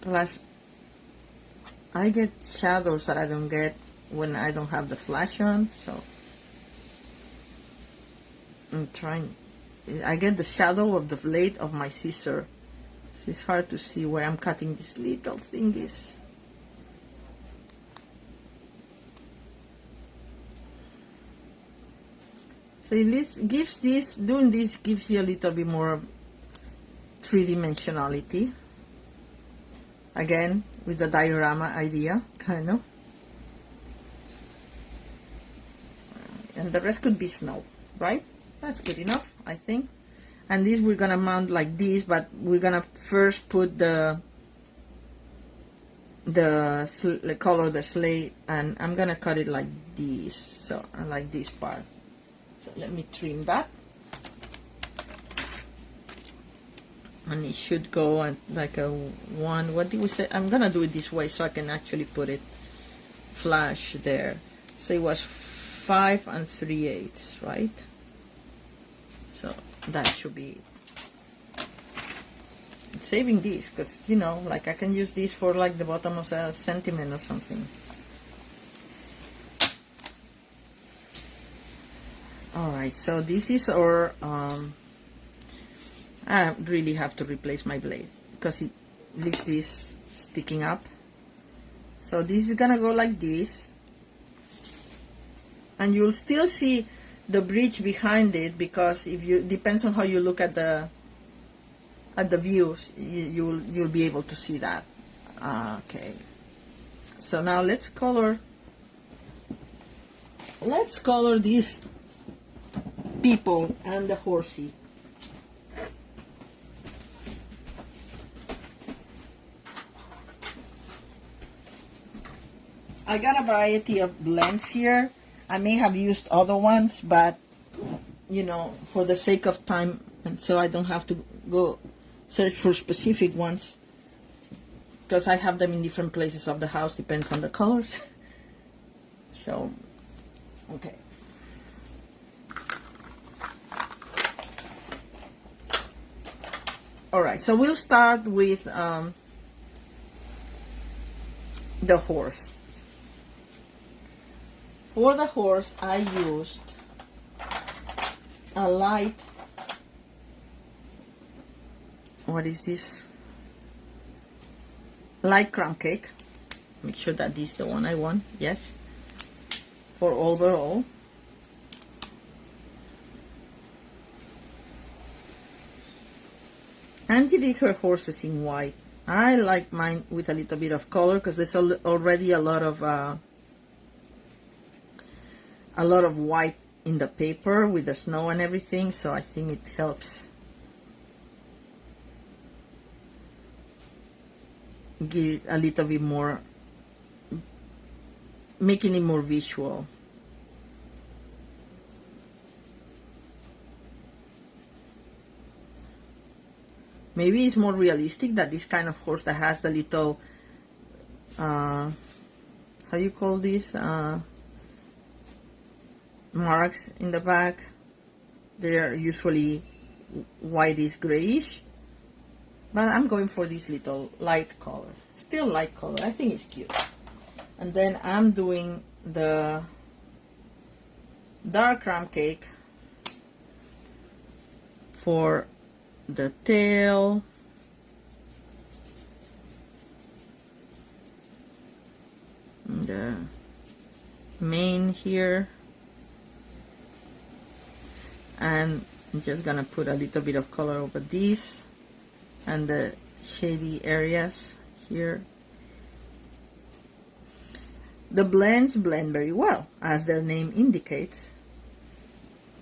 [SPEAKER 1] Plus, I get shadows that I don't get when I don't have the flash on, so I'm trying. I get the shadow of the blade of my scissor. So it's hard to see where I'm cutting these little thingies. So this gives doing this gives you a little bit more of three-dimensionality. Again, with the diorama idea, kind of. And the rest could be snow, right? That's good enough, I think. And this we're gonna mount like this, but we're gonna first put the color the sleigh, and I'm gonna cut it like this. So I like this part. So let me trim that. And it should go at like a 1, what did we say? I'm gonna do it this way so I can actually put it flash there. So it was 5 3/8, right? So that should be saving this, because, you know, like I can use this for like the bottom of a sentiment or something. Alright, so this is our I really have to replace my blade because it leaves this sticking up. So this is gonna go like this, and you'll still see the bridge behind it, because if you depends on how you look at the views, you'll be able to see that. Okay, so now let's color these people and the horsey. I got a variety of blends here. I may have used other ones, but, you know, for the sake of time, and so I don't have to go search for specific ones, because I have them in different places of the house, depends on the colors. So, okay. Alright, so we'll start with the horse. For the horse, I used a light, what is this? Light crumb cake. Make sure that this is the one I want, yes. For overall. Angie did her horses in white. I like mine with a little bit of color because there's already a lot of white in the paper with the snow and everything, so I think it helps give a little bit more, making it more visual. Maybe it's more realistic that this kind of horse that has the little, how you call this, marks in the back. They're usually whitish grayish, but I'm going for this little light color, still light color. I think it's cute. And then I'm doing the dark ram cake for the tail, the mane here, and I'm just gonna put a little bit of color over this and the shady areas here. The blends blend very well, as their name indicates,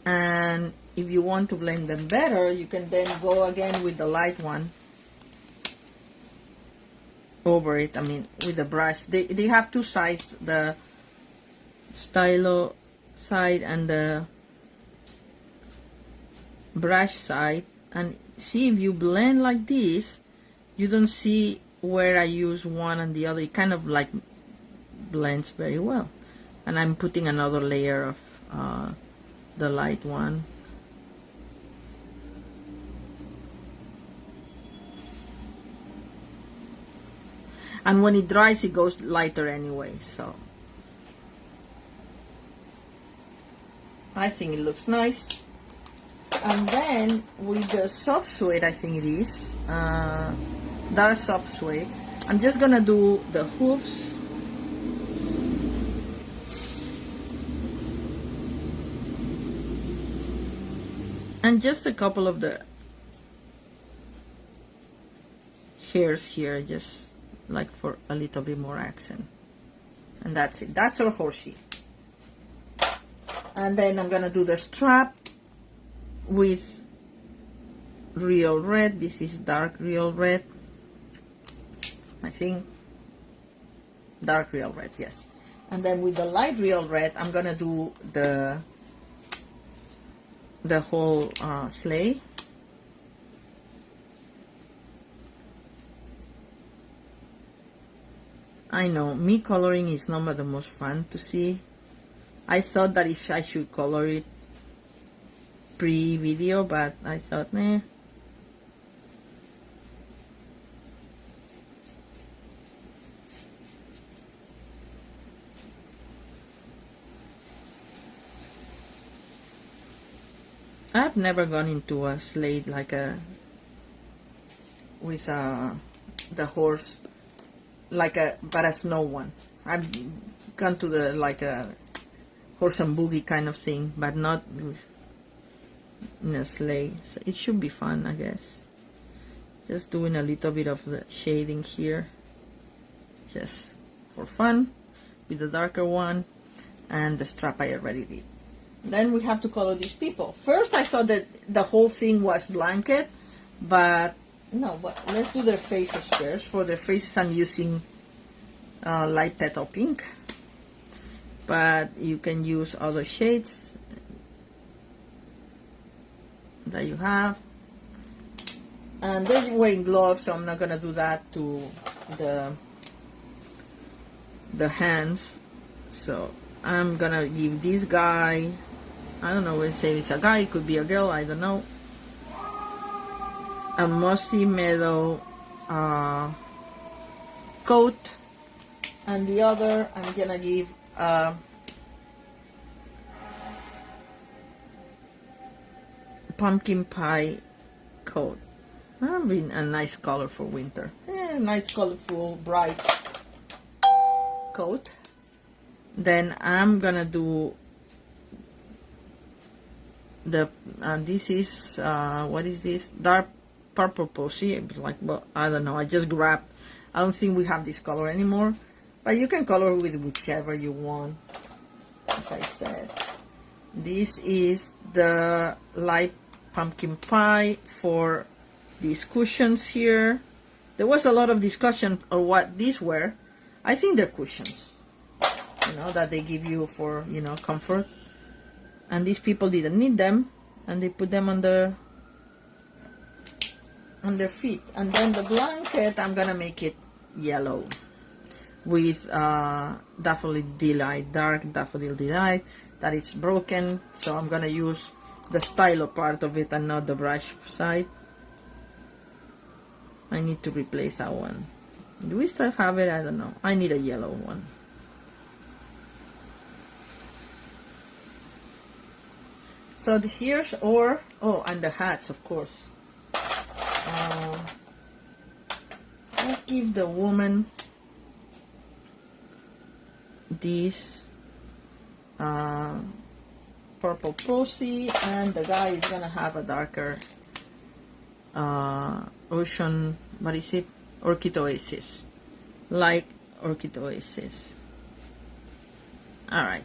[SPEAKER 1] and if you want to blend them better, you can then go again with the light one over it. I mean, with the brush. They have two sides, the stylo side and the brush side. And see, if you blend like this, you don't see where I use one and the other. It kind of like blends very well. And I'm putting another layer of the light one. And when it dries, it goes lighter anyway, so I think it looks nice. And then with the soft suede, I think it is, dark soft suede, I'm just gonna do the hooves. And just a couple of the hairs here, just like for a little bit more accent. And that's it. That's our horsey. And then I'm gonna do the strap with real red. This is dark real red, I think. Dark real red, yes. And then with the light real red, I'm gonna do the whole sleigh. I know, me coloring is not the most fun to see. I thought that if I should color it pre-video, but I thought, nah. I've never gone into a sleigh like with the horse, but a snow one. I've gone to the like a horse and buggy kind of thing, but not in a sleigh. So it should be fun, I guess. Just doing a little bit of the shading here, just for fun, with the darker one, and the strap I already did. Then we have to color these people. First I thought that the whole thing was blanket, but no, but let's do their faces first. For their faces I'm using light petal pink, but you can use other shades that you have. And they're wearing gloves, so I'm not gonna do that to the hands. So I'm gonna give this guy, I don't know, let's say it's a guy, it could be a girl, I don't know, a mossy meadow coat, and the other I'm gonna give pumpkin pie coat. Been a nice color for winter. Nice colorful bright coat. Then I'm gonna do the this is what is this, dark purple posy, like, well, I don't know, I just grabbed, I don't think we have this color anymore, but you can color with whichever you want. As I said, this is the light pumpkin pie for these cushions here, There was a lot of discussion on what these were. I think they're cushions, you know, that they give you for, you know, comfort. And these people didn't need them, and they put them on their feet. And then the blanket, I'm gonna make it yellow with Daffodil Delight, dark Daffodil Delight that is broken. So I'm gonna use the stylo part of it and not the brush side. I need to replace that one. Do we still have it? I don't know. I need a yellow one. So here's oh, and the hats, of course. Let's give the woman these purple posy, and the guy is gonna have a darker ocean, what is it? Orchid Oasis. Like Orchid Oasis. Alright.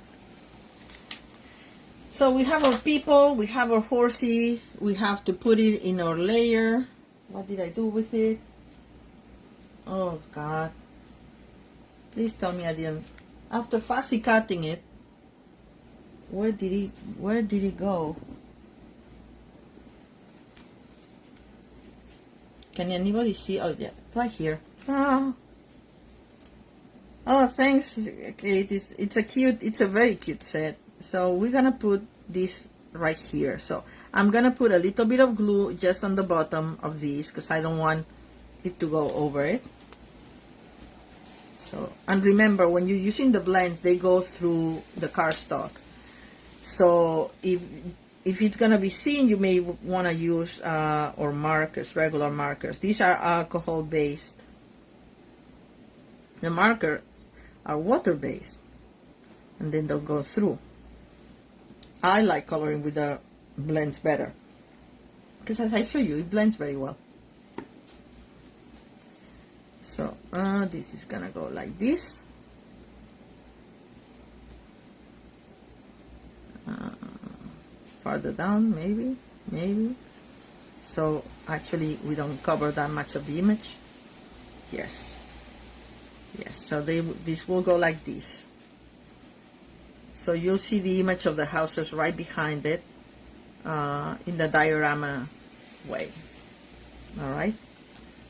[SPEAKER 1] So we have our people, we have our horsey, we have to put it in our layer. What did I do with it? Oh God. Please tell me I didn't. After fussy cutting it, where did he go? Can anybody see? Oh yeah, right here. Oh, thanks, Kate. It's a very cute set. So we're gonna put this right here. So I'm gonna put a little bit of glue just on the bottom of these because I don't want it to go over it. So, and remember, when you're using the blends, they go through the cardstock. So if it's gonna be seen, you may want to use or markers, regular markers. These are alcohol based. The marker are water based, and then they'll go through. I like coloring with the blends better because, as I show you, it blends very well. So this is gonna go like this. Farther down, maybe. So actually, we don't cover that much of the image. Yes. So this will go like this. So you'll see the image of the houses right behind it in the diorama way. All right.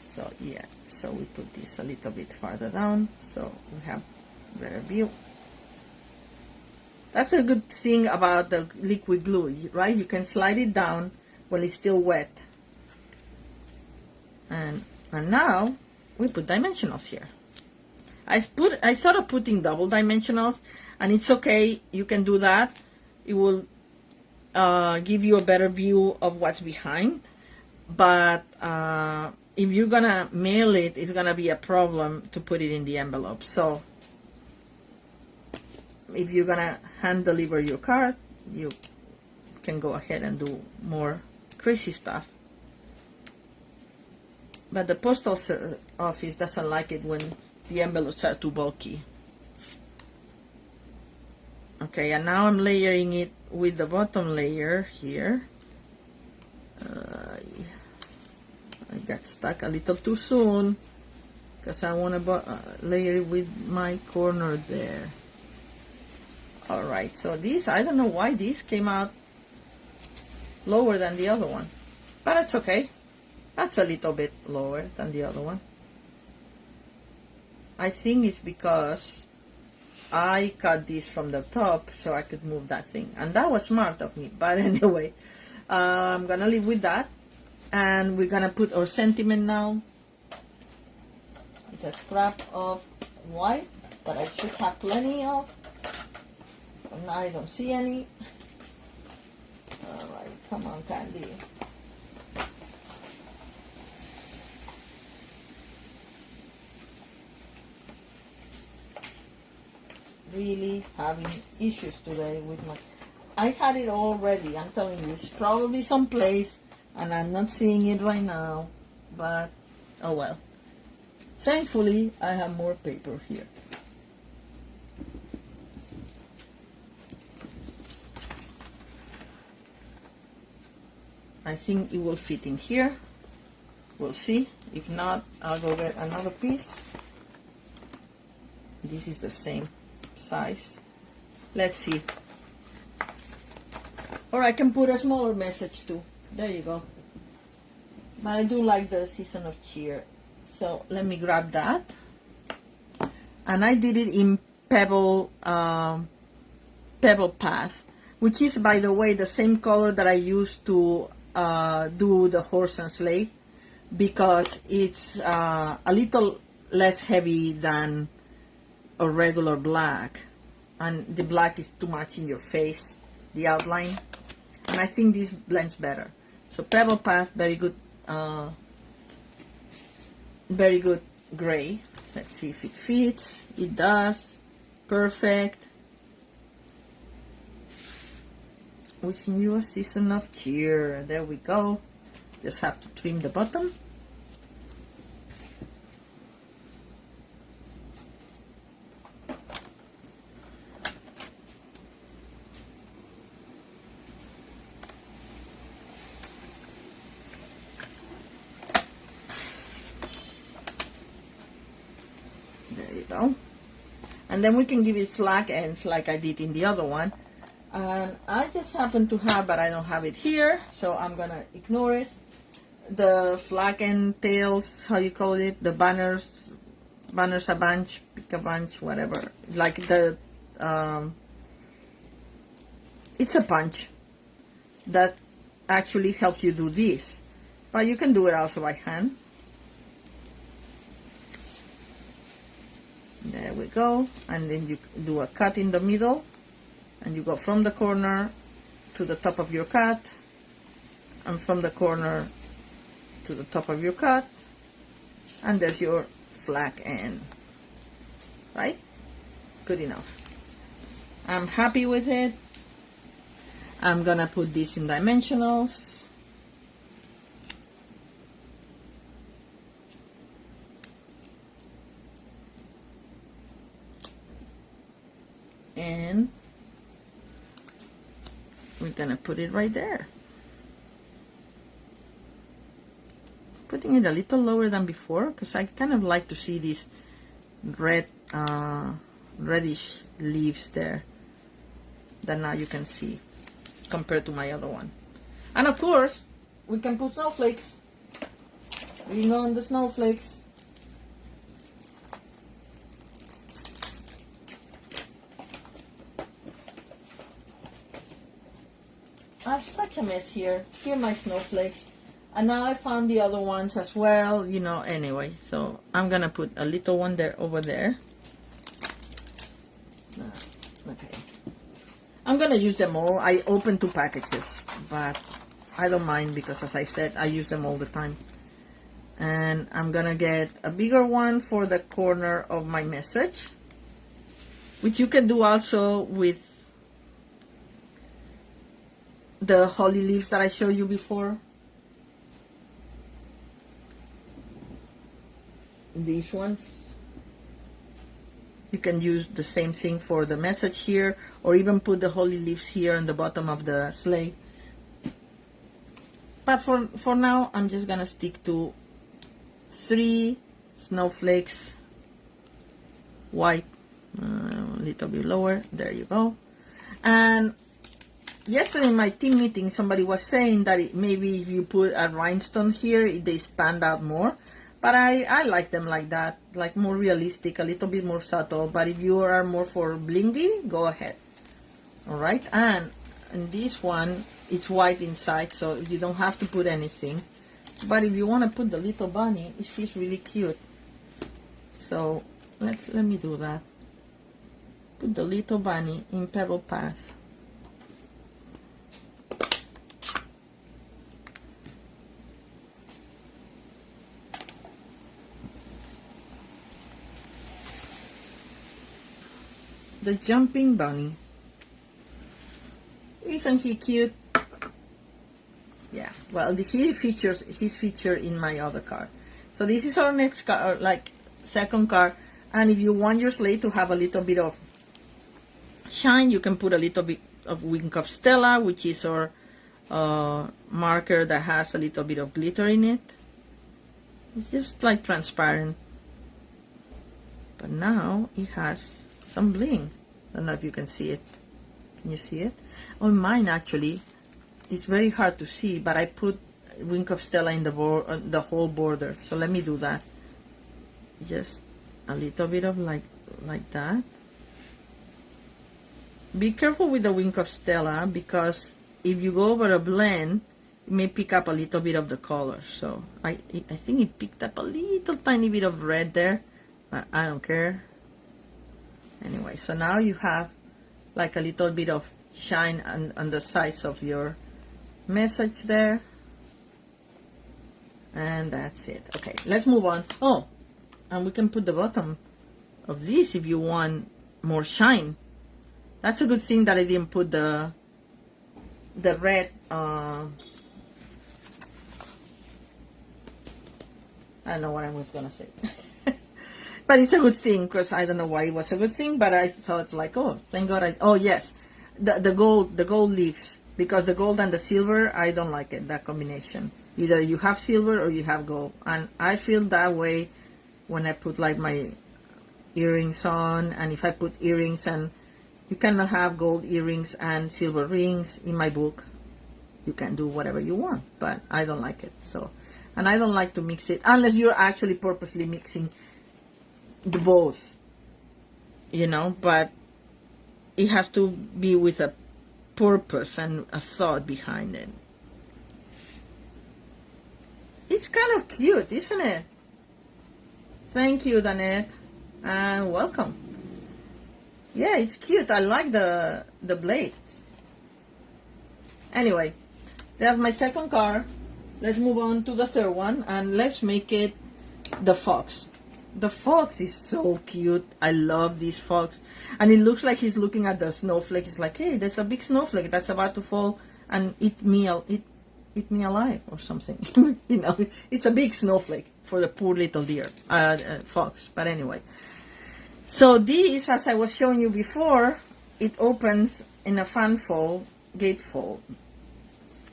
[SPEAKER 1] So yeah. So we put this a little bit farther down so we have better view. That's a good thing about the liquid glue, right? You can slide it down while it's still wet. And now we put dimensionals here. I thought of putting double dimensionals, and it's okay. You can do that. It will give you a better view of what's behind. But if you're gonna mail it, it's gonna be a problem to put it in the envelope. So if you're gonna hand deliver your card, you can go ahead and do more crazy stuff. But the postal office doesn't like it when the envelopes are too bulky. Okay, and now I'm layering it with the bottom layer here. I got stuck a little too soon because I want to layer it with my corner there. Alright, so this, I don't know why this came out lower than the other one, but it's okay. That's a little bit lower than the other one. I think it's because I cut this from the top so I could move that thing, and that was smart of me. But anyway, I'm gonna leave with that, and we're gonna put our sentiment now. It's a scrap of white that I should have plenty of, but now I don't see any. Alright, come on, Candy. Really having issues today with my... I had it all ready. I'm telling you, it's probably someplace and I'm not seeing it right now, but oh well. Thankfully, I have more paper here. I think it will fit in here. We'll see. If not, I'll go get another piece. This is the same size. Let's see. Or I can put a smaller message too. There you go. But I do like the season of cheer. So let me grab that. And I did it in Pebble Path, which is, by the way, the same color that I used to do the horse and sleigh, because it's a little less heavy than a regular black, and the black is too much in your face, the outline, and I think this blends better. So Pebble Path, very good gray. Let's see if it fits. It does. Perfect. Wishing you a season of cheer. There we go. Just have to trim the bottom. There you go. And then we can give it flag ends like I did in the other one. And I just happen to have, but I don't have it here, so I'm gonna ignore it. The flag end tails, how you call it, the banners a bunch, pick a bunch, whatever. Like the, it's a punch that actually helps you do this. But you can do it also by hand. There we go. And then you do a cut in the middle. And you go from the corner to the top of your cut, and from the corner to the top of your cut, and there's your flag end. Right? Good enough. I'm happy with it. I'm gonna put this in dimensionals. And we're gonna put it right there. Putting it a little lower than before, because I kind of like to see these red, reddish leaves there that now you can see compared to my other one. And of course, we can put snowflakes. Bring on the snowflakes. I have such a mess here. Here are my snowflakes. And now I found the other ones as well, you know, anyway. So I'm gonna put a little one there over there. Okay. I'm gonna use them all. I opened 2 packages, but I don't mind because, as I said, I use them all the time. And I'm gonna get a bigger one for the corner of my message, which you can do also with the holly leaves that I showed you before. These ones. You can use the same thing for the message here, or even put the holly leaves here on the bottom of the sleigh. But for now, I'm just gonna stick to 3 snowflakes, white, a little bit lower. There you go. And yesterday in my team meeting, somebody was saying that maybe if you put a rhinestone here, they stand out more. But I like them like that, like more realistic, a little bit more subtle. But if you are more for blingy, go ahead. Alright, and this one, it's white inside, so you don't have to put anything. But if you want to put the little bunny, it feels really cute. So let me do that. Put the little bunny in Pebble Path. The jumping bunny. Isn't he cute? Yeah, well, he's featured in my other card. So this is our next card, like second card. And if you want your sleigh to have a little bit of shine, you can put a little bit of Wink of Stella, which is our marker that has a little bit of glitter in it. It's just like transparent. But now it has some bling. I don't know if you can see it. Can you see it? On mine actually, it's very hard to see, but I put Wink of Stella in the whole border. So let me do that. Just a little bit of like that. Be careful with the Wink of Stella, because if you go over a blend, it may pick up a little bit of the color. So I think it picked up a little tiny bit of red there, but I don't care. Anyway, so now you have like a little bit of shine on the sides of your message there. And that's it. Okay, let's move on. Oh, and we can put the bottom of this if you want more shine. That's a good thing that I didn't put the red, I don't know what I was gonna say. But it's a good thing, because I don't know why it was a good thing, but I thought like, oh, thank God oh yes, the gold leaves, because the gold and the silver, I don't like it, that combination. Either you have silver or you have gold, and I feel that way when I put like my earrings on, and if I put earrings, and you cannot have gold earrings and silver rings in my book. You can do whatever you want, but I don't like it. So, and I don't like to mix it unless you're actually purposely mixing the both, you know, but it has to be with a purpose and a thought behind it. It's kind of cute, isn't it? Thank you, Danette, and welcome. Yeah, it's cute. I like the blade. Anyway, that's my second card. Let's move on to the third one, and let's make it the fox. The fox is so cute. I love this fox. And it looks like he's looking at the snowflake. It's like, hey, there's a big snowflake that's about to fall and eat me alive or something. You know, it's a big snowflake for the poor little deer, fox. But anyway. So this, as I was showing you before, it opens in a fan fold, gatefold.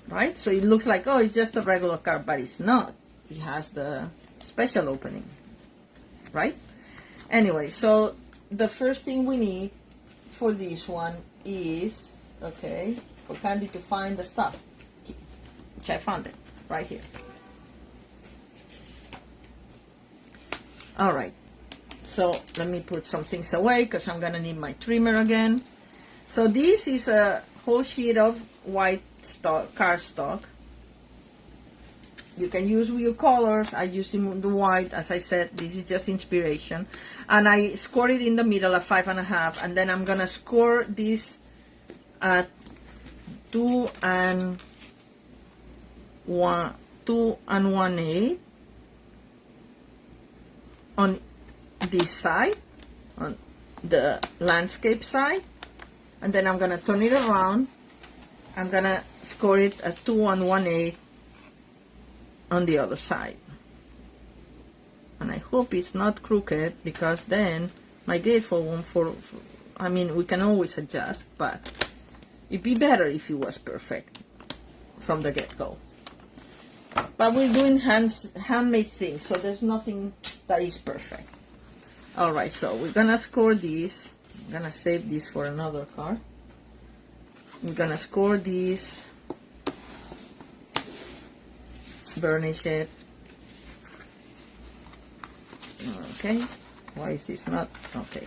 [SPEAKER 1] Right? So it looks like, oh, it's just a regular card, but it's not. It has the special opening. Right? Anyway, so the first thing we need for this one is, okay, for Candy to find the stuff, which I found it right here. All right, so let me put some things away because I'm gonna need my trimmer again. So this is a whole sheet of white cardstock. You can use your colors. I use the white. As I said, this is just inspiration. And I score it in the middle at 5.5. And then I'm going to score this at 2 and 1/8 on this side, on the landscape side. And then I'm going to turn it around. I'm going to score it at 2 1/8 on the other side. And I hope it's not crooked, because then my gatefold won't I mean, we can always adjust, but it'd be better if it was perfect from the get-go. But we're doing handmade things, so there's nothing that is perfect. Alright, so we're gonna score these. I'm gonna save this for another card. We're gonna score these, burnish it. Okay, why is this not okay?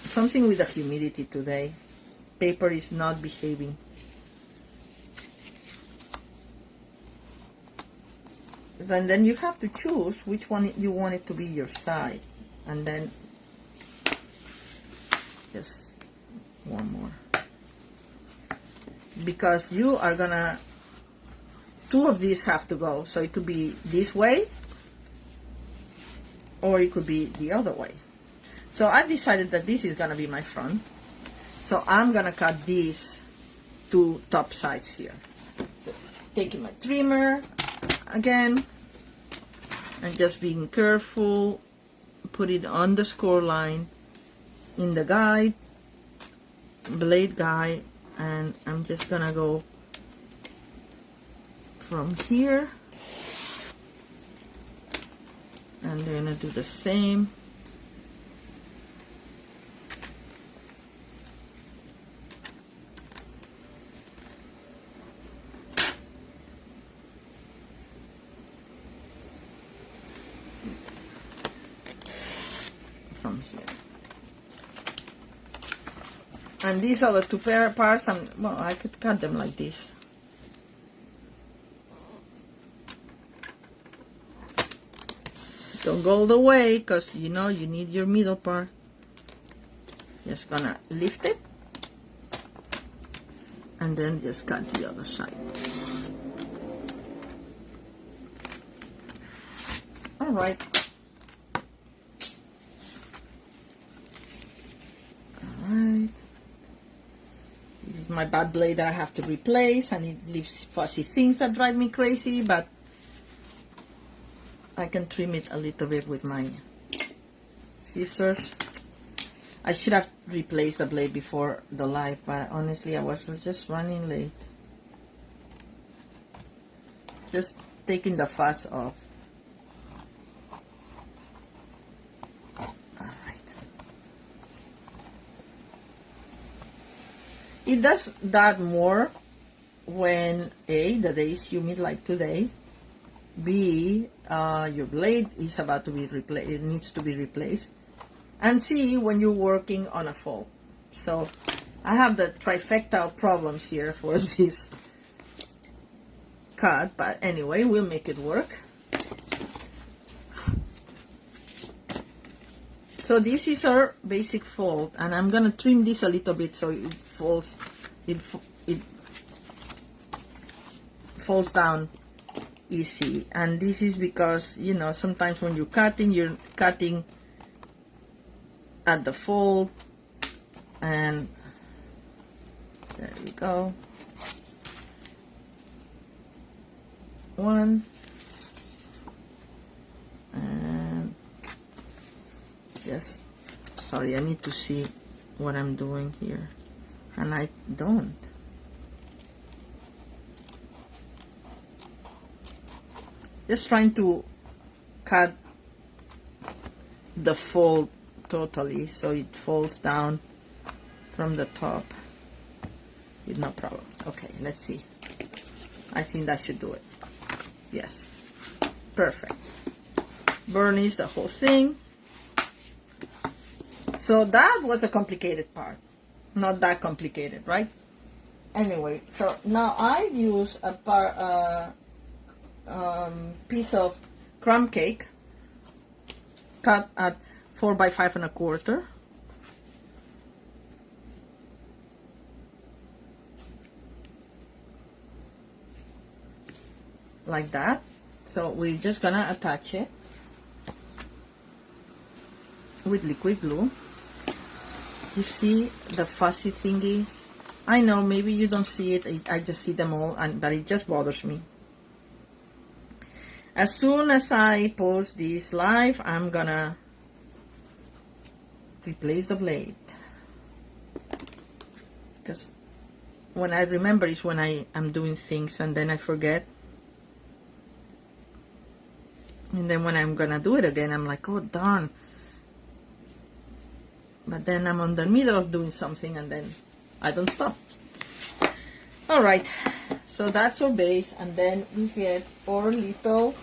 [SPEAKER 1] Something with the humidity today. Paper is not behaving. Then you have to choose which one you want it to be your side, and then just one more, because you are gonna, two of these have to go, so it could be this way or it could be the other way. So I've decided that this is gonna be my front, so I'm gonna cut these two top sides here. So, taking my trimmer again and just being careful, put it on the score line in the guide, blade guide, and I'm just gonna go from here And they're gonna do the same. From here. And these are the two pair parts, and well, I could cut them like this. Don't go all the way, because you know you need your middle part. Just gonna lift it and then just cut the other side. All right. All right. This is my bad blade that I have to replace, and it leaves fuzzy things that drive me crazy, but I can trim it a little bit with my scissors. I should have replaced the blade before the live, but honestly I was just running late. Just taking the fuzz off. Alright. It does that more when A, the day is humid like today, B, your blade is about to be replaced, it needs to be replaced, and C, when you're working on a fold. So I have the trifecta of problems here for this cut, but anyway, we'll make it work. So this is our basic fold, and I'm gonna trim this a little bit so it falls, it falls down easy. And this is because, you know, sometimes when you're cutting at the fold, and there we go. One, and just, sorry, I need to see what I'm doing here, and I don't. Just trying to cut the fold totally so it falls down from the top with no problems. Okay, let's see. I think that should do it. Yes, perfect. Burnish the whole thing. So that was a complicated part. Not that complicated, right? Anyway, so now I use a piece of crumb cake cut at 4 by 5 1/4. Like that. So we're just gonna attach it with liquid glue. You see the fuzzy thingy? I know maybe you don't see it, I just see them all, and but it just bothers me. As soon as I post this live, I'm gonna replace the blade, because when I remember is when I'm doing things and then I forget, and then when I'm gonna do it again I'm like, oh darn, but then I'm on the middle of doing something and then I don't stop. Alright, so that's our base, and then we get our little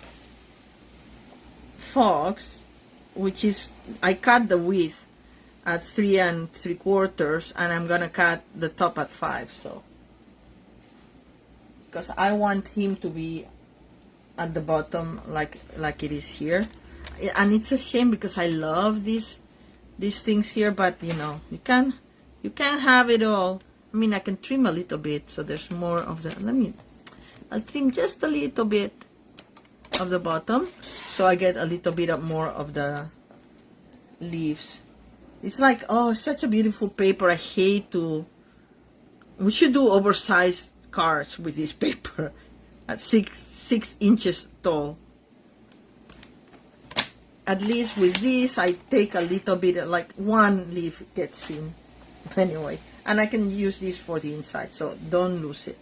[SPEAKER 1] fox, which is, I cut the width at 3 3/4, and I'm gonna cut the top at 5, so because I want him to be at the bottom like it is here. And it's a shame because I love these things here, but you know, you can't have it all. I mean, I can trim a little bit so there's more of the, I'll trim just a little bit of the bottom so I get a little bit more of the leaves. It's like, oh, such a beautiful paper. I hate to, we should do oversized cards with this paper at 6 inches tall. At least with this I take a little bit, like one leaf gets in anyway, and I can use this for the inside, so don't lose it.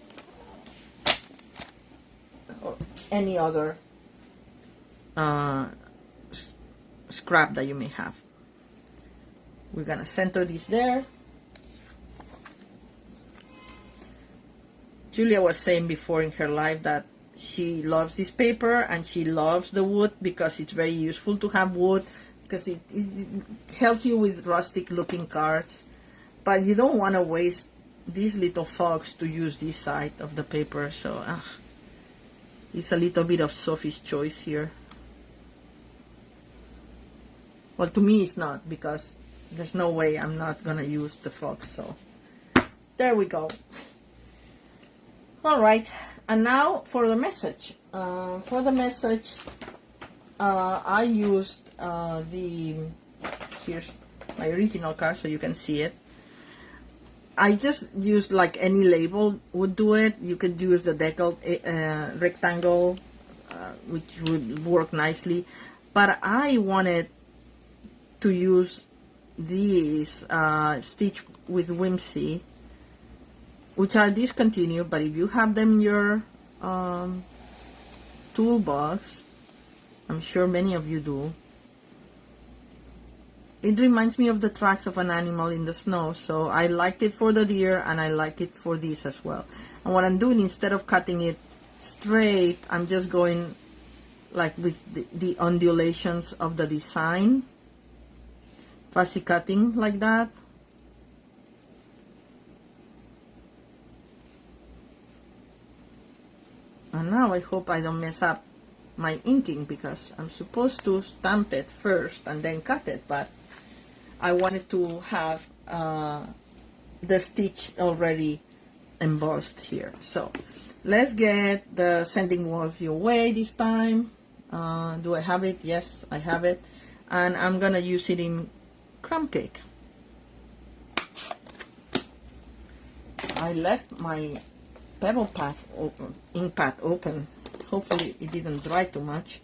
[SPEAKER 1] Or any other scrap that you may have. We're gonna center this there. Julia was saying before in her live that she loves this paper and she loves the wood because it's very useful to have wood, because it helps you with rustic looking cards. But you don't want to waste these little folks to use this side of the paper, so it's a little bit of Sophie's choice here. Well, to me it's not, because there's no way I'm not gonna use the fox. So there we go. All right, and now for the message. For the message, I used here's my original card so you can see it. I just used like any label would do it. You could use the deckled rectangle, which would work nicely. But I wanted to use these Stitch with Whimsy, which are discontinued, but if you have them in your toolbox, I'm sure many of you do. It reminds me of the tracks of an animal in the snow, so I liked it for the deer and I like it for this as well. And what I'm doing, instead of cutting it straight, I'm just going like with the undulations of the design, fussy cutting like that. And now I hope I don't mess up my inking, because I'm supposed to stamp it first and then cut it, but I wanted to have the stitch already embossed here. So let's get the sending walls your way this time. Do I have it? Yes, I have it. And I'm gonna use it in crumb cake. I left my pebble path open, ink pad open. Hopefully it didn't dry too much.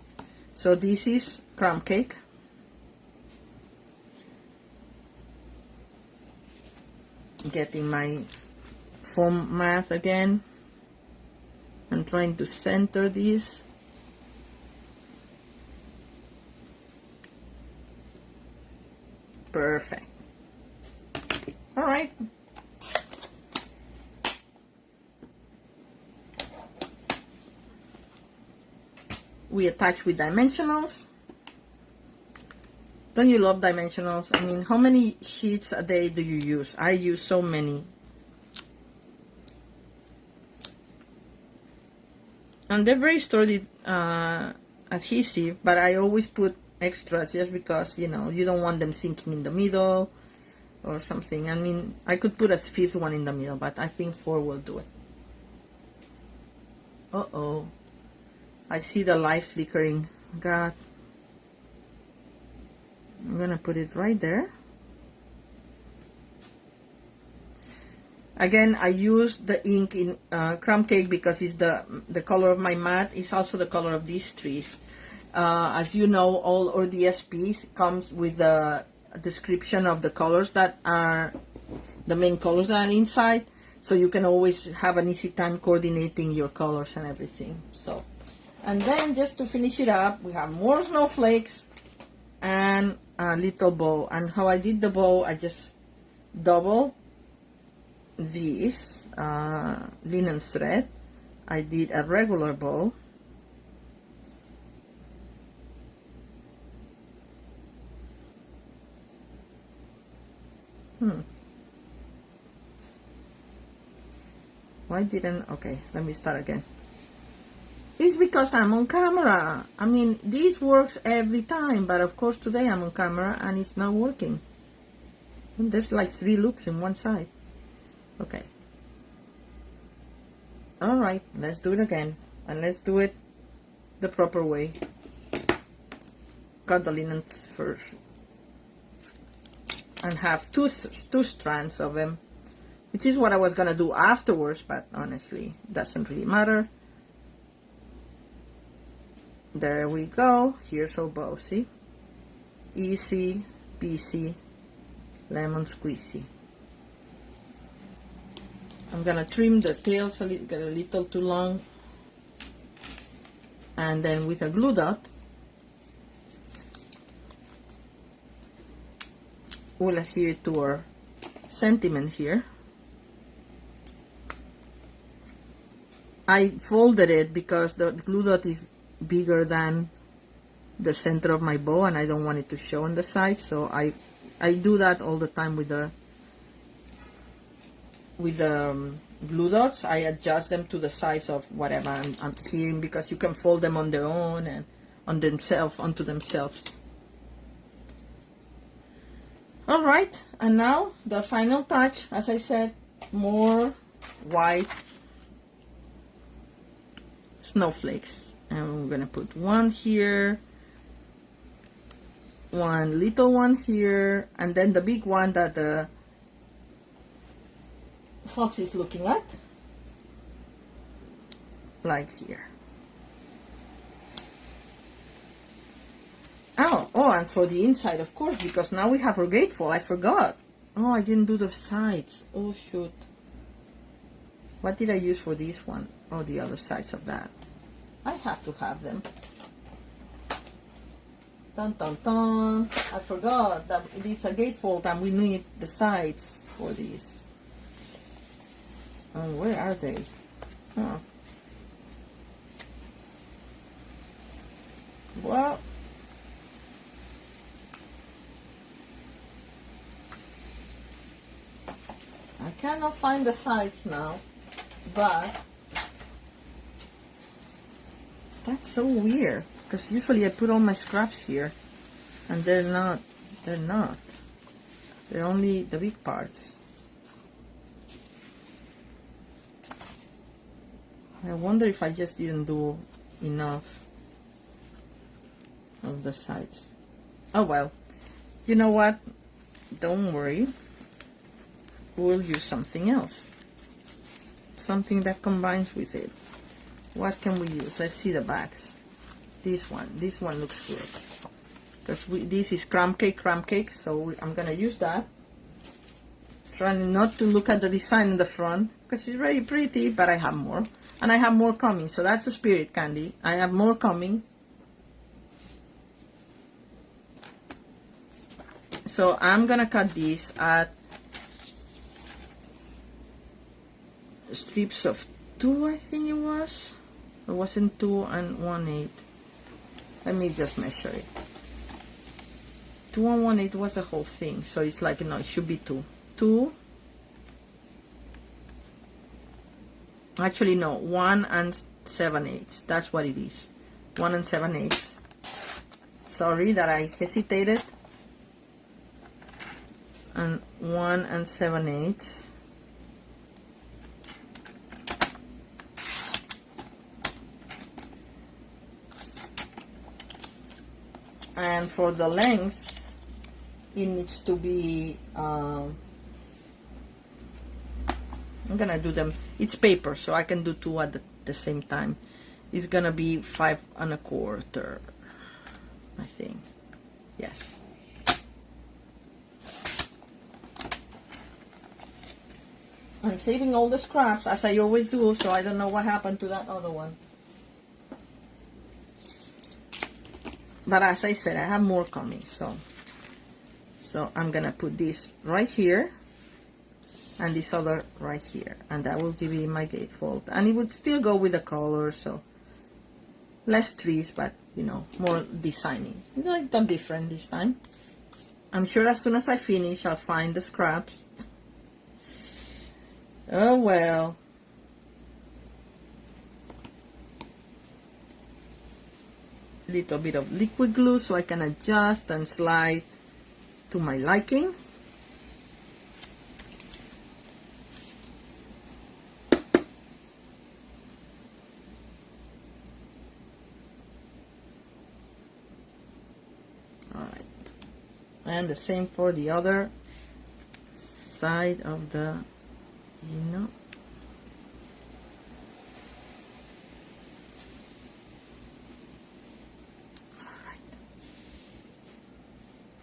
[SPEAKER 1] So this is crumb cake. Getting my foam mat again and trying to center this. Perfect. All right. We attach with dimensionals. Don't you love dimensionals? I mean, how many sheets a day do you use? I use so many. And they're very sturdy adhesive, but I always put extras just because, you know, you don't want them sinking in the middle or something. I mean, I could put a fifth one in the middle, but I think 4 will do it. Uh-oh. I see the light flickering. God. I'm gonna put it right there. Again, I used the ink in crumb cake because it's the color of my mat. It's also the color of these trees. As you know, all our DSPs comes with a description of the colors that are the main colors that are inside, so you can always have an easy time coordinating your colors and everything. So, and then just to finish it up, we have more snowflakes and a little bow. And how I did the bow, I just double this linen thread. I did a regular bow. Why didn't, okay, let me start again. It's because I'm on camera. I mean, this works every time, but of course today I'm on camera and it's not working. And there's like 3 loops in one side. Okay. All right, let's do it again. And let's do it the proper way. Cut the linen first. And have two strands of them, which is what I was gonna do afterwards, but honestly, doesn't really matter. There we go. Here's our bow, see? Easy peasy, lemon squeezy. I'm gonna trim the tails a little, get a little too long. And then with a glue dot, we'll adhere it to our sentiment here. I folded it because the glue dot is bigger than the center of my bow, and I don't want it to show on the side, so I do that all the time with the glue dots. I adjust them to the size of whatever I'm adhering, because you can fold them on their own and onto themselves. All right, and now the final touch, as I said, more white snowflakes, and we're gonna put one here, one little one here, and then the big one that the fox is looking at, like here. Oh, and for the inside, of course, because now we have our gatefold. I forgot. Oh, I didn't do the sides. Oh, shoot. What did I use for this one? Oh, the other sides of that. I have to have them. Dun, dun, dun. I forgot that it is a gatefold and we need the sides for this. Oh, where are they? Oh. Well, I cannot find the sides now, but that's so weird, because usually I put all my scraps here, and they're not. They're only the big parts. I wonder if I just didn't do enough of the sides. Oh well, you know what? Don't worry. We'll use something else. Something that combines with it. What can we use? Let's see the backs. This one looks good. Because this is crumb cake, so I'm gonna use that. Trying not to look at the design in the front, because it's very pretty, but I have more. And I have more coming, so that's the spirit, Candy. I have more coming. So I'm gonna cut this at strips of 2, I think it was. It wasn't 2 and 1/8. Let me just measure it. 2 and 1/8 was the whole thing, so it's like, no, it should be 2. 2. Actually, no, 1 and 7/8. That's what it is. 1 and 7/8. Sorry that I hesitated. And 1 and 7/8. And for the length, it needs to be, I'm gonna do them, it's paper, so I can do 2 at the same time. It's gonna be 5 1/4, I think. Yes. I'm saving all the scraps, as I always do, so I don't know what happened to that other one. But as I said, I have more coming, so I'm gonna put this right here, and this other right here, and that will give me my gatefold, and it would still go with the color, so less trees, but you know, more designing. Like done different this time. I'm sure as soon as I finish, I'll find the scraps. Oh well. Little bit of liquid glue so I can adjust and slide to my liking. Alright, and the same for the other side of the, you know.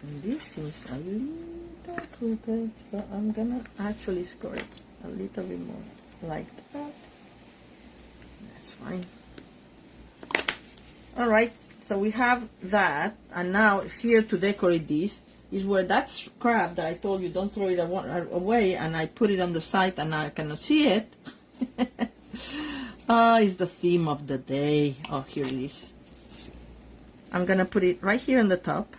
[SPEAKER 1] And this seems a little crooked, so I'm gonna actually score it a little bit more, like that. That's fine. Alright, so we have that, and now here to decorate this, is where that scrap that I told you don't throw it away, and I put it on the side and I cannot see it. It's the theme of the day. Oh, here it is. I'm gonna put it right here on the top.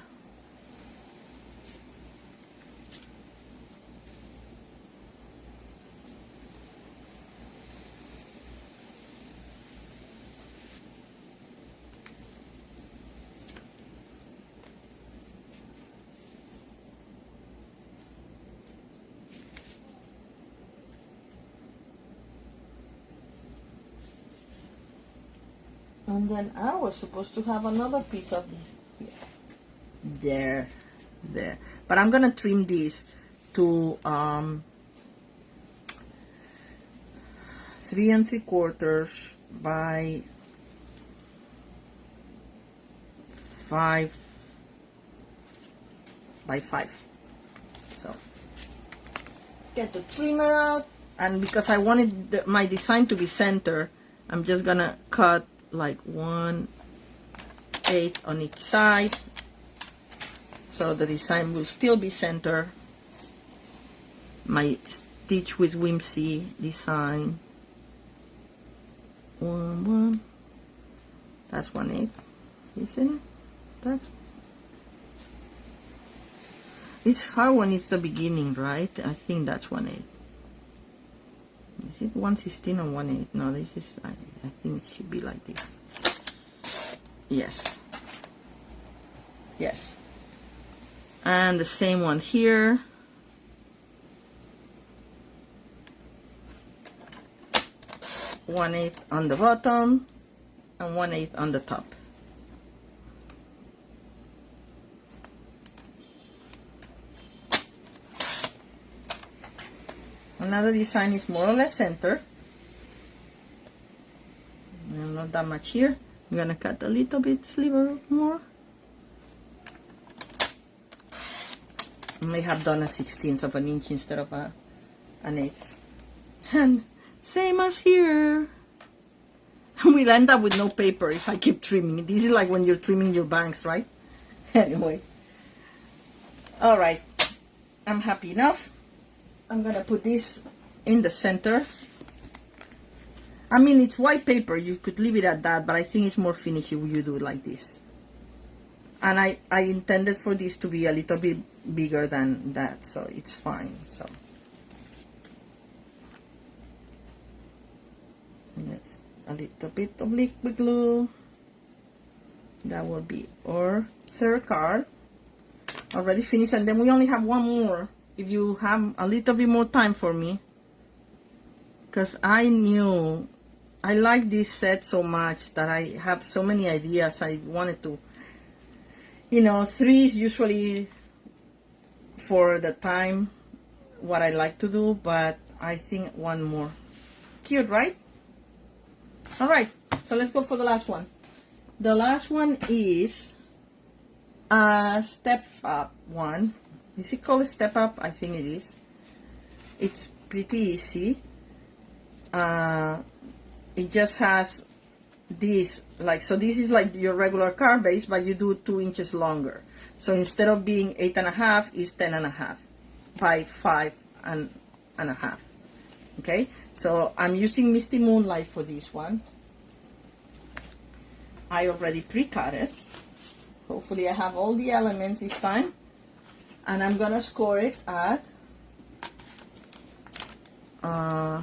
[SPEAKER 1] And then I was supposed to have another piece of this. There. But I'm gonna trim this to 3 3/4 by 5 by 5. So get the trimmer out, and because I wanted my design to be center, I'm just gonna cut like 1/8 on each side, so the design will still be center. My Stitch with Whimsy design. 1/1. That's 1/8, isn't it? It's hard when it's the beginning, right? I think that's 1/8. Is it 1/16 or 1/8? No, this is, I think it should be like this. Yes. And the same one here. One-eighth on the bottom and 1/8 on the top. Another design is more or less center. Not that much here. I'm gonna cut a little bit sliver more. I may have done a 1/16 of an inch instead of an 1/8. And same as here. We'll end up with no paper if I keep trimming. This is like when you're trimming your bangs, right? Anyway. Alright. I'm happy enough. I'm gonna put this in the center. I mean, it's white paper. You could leave it at that, but I think it's more finished if you do it like this. And I intended for this to be a little bit bigger than that, so it's fine. So let's a little bit of liquid glue. That will be our third card. Already finished, and then we only have one more. If you have a little bit more time for me, because I knew I like this set so much that I have so many ideas. I wanted to, you know, 3 is usually for the time what I like to do, but I think one more. Cute, right? All right, so let's go for the last one. The last one is a step up one. Is it called a step up? I think it is. It's pretty easy. It just has this, like, so this is like your regular card base, but you do 2 inches longer. So instead of being 8.5, it's 10.5 by 5.5. Okay, so I'm using Misty Moonlight for this one. I already pre-cut it. Hopefully I have all the elements this time. And I'm gonna score it at 4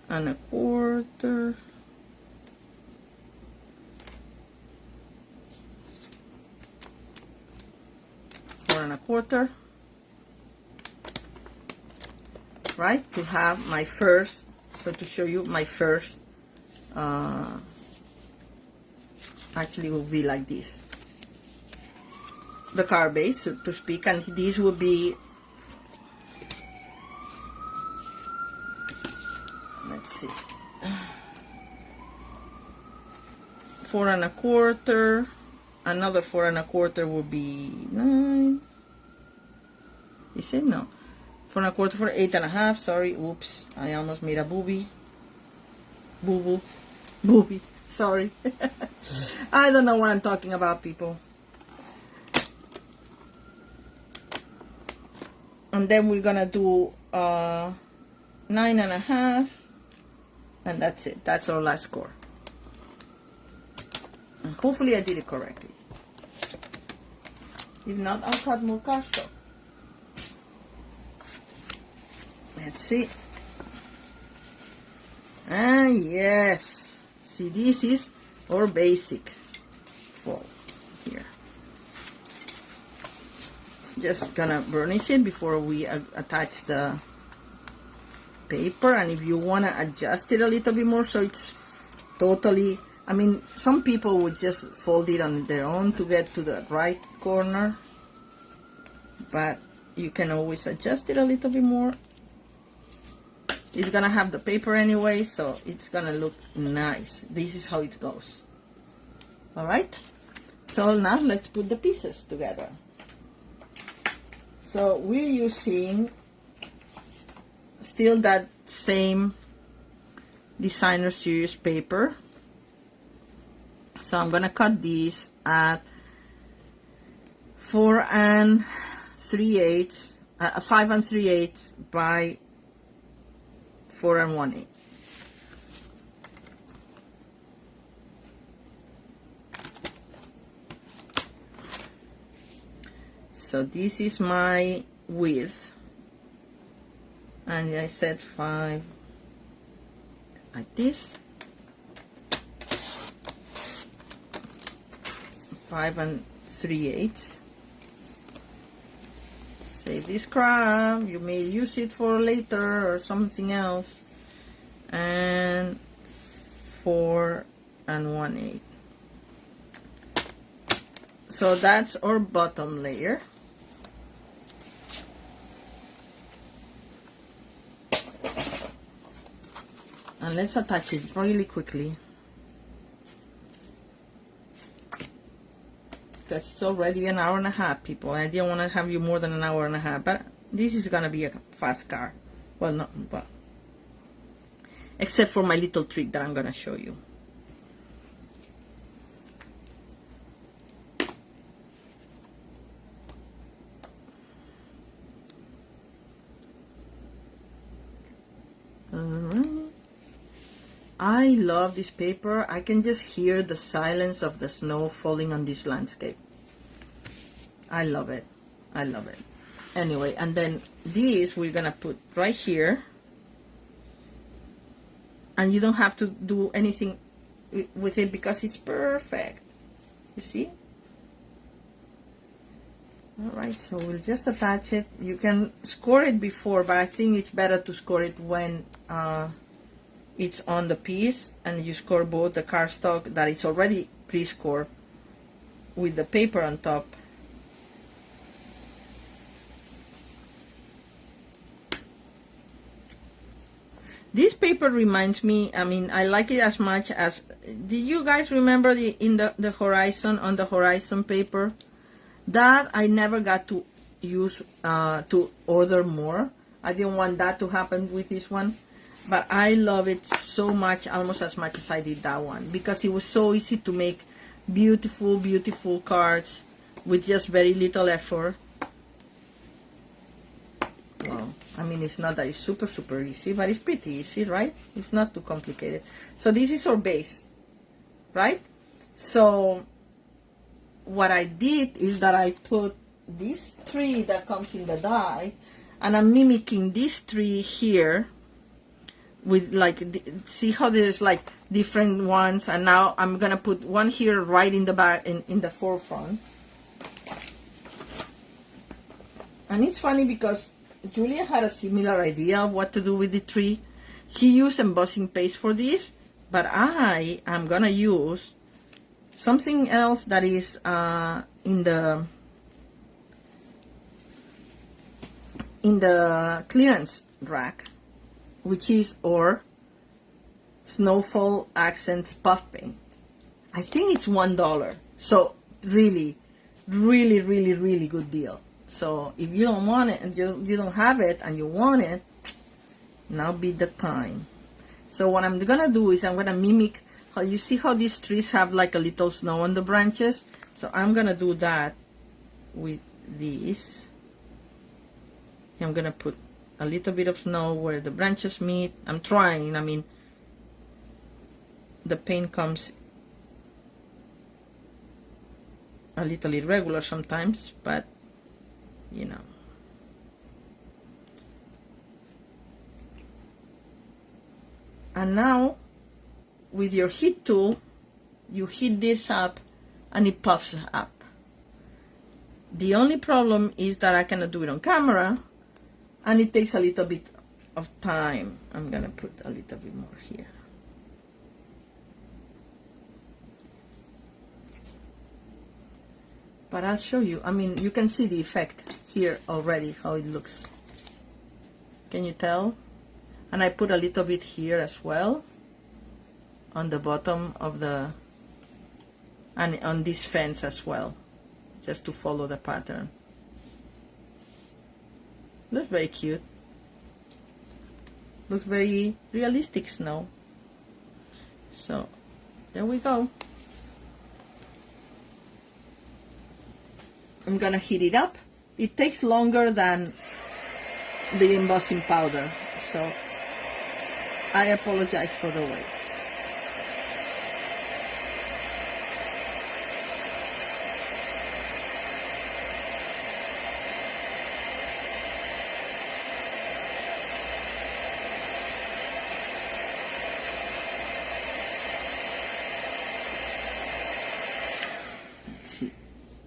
[SPEAKER 1] 1/4. Right, to have my first, so to show you my first, actually will be like this, the card base, so to speak, and this will be, let's see, 4 1/4, another 4 1/4 will be 9, is it? No, 4 1/4 for 8.5, sorry, oops, I almost made a booby, boo-boo, Sorry. I don't know what I'm talking about, people. And then we're gonna do 9.5, and that's it. That's our last score. And hopefully I did it correctly. If not, I'll cut more cardstock. Let's see. And yes, see, this is our basic fall here. Just gonna burnish it before we attach the paper, and if you want to adjust it a little bit more so it's totally, I mean, some people would just fold it on their own to get to the right corner, but you can always adjust it a little bit more. It's gonna have the paper anyway, so it's gonna look nice. This is how it goes. All right, so now let's put the pieces together. So we're using still that same designer series paper. So I'm gonna cut these at 4 3/8, 5 3/8 by 4 1/8. So this is my width, and I said 5 like this, 5 3/8. Save this crap, you may use it for later or something else. And 4 1/8. So that's our bottom layer. And let's attach it really quickly, because it's already an hour and a half, people. I didn't want to have you more than an hour and a half, but this is gonna be a fast car. Well, not well, except for my little trick that I'm gonna show you. Alright. I love this paper. I can just hear the silence of the snow falling on this landscape. I love it. I love it. Anyway, and then this we're gonna put right here. And you don't have to do anything with it because it's perfect. You see? Alright, so we'll just attach it. You can score it before, but I think it's better to score it when it's on the piece, and you score both the cardstock that is already pre-scored with the paper on top. This paper reminds me, I mean, I like it as much as, did you guys remember the Horizon, on the Horizon paper? That I never got to use, to order more. I didn't want that to happen with this one. But I love it so much, almost as much as I did that one, because it was so easy to make beautiful, beautiful cards with just very little effort. Well, I mean, it's not that it's super, super easy, but it's pretty easy, right? It's not too complicated. So this is our base, right? So what I did is that I put this tree that comes in the die, and I'm mimicking this tree here with, like, see how there's like different ones, and now I'm gonna put one here right in the back, in the forefront. And it's funny because Julia had a similar idea of what to do with the tree. She used embossing paste for this, but I am gonna use something else that is in the clearance rack, which is our Snowfall Accents Puff Paint. I think it's $1. So really, really, really, really good deal. So if you don't want it and you don't have it and you want it, now be the time. So what I'm gonna do is I'm gonna mimic How you see how these trees have like a little snow on the branches? So I'm gonna do that with these. I'm gonna put a little bit of snow where the branches meet. I'm trying, I mean, the paint comes a little irregular sometimes, but you know. And now with your heat tool, you heat this up and it puffs up. The only problem is that I cannot do it on camera and it takes a little bit of time. I'm gonna put a little bit more here. But I'll show you. I mean, you can see the effect here already, how it looks. Can you tell? And I put a little bit here as well, on the bottom of the, and on this fence as well, just to follow the pattern. Looks very cute. Looks very realistic snow. So, there we go. I'm gonna heat it up. It takes longer than the embossing powder, so I apologize for the wait.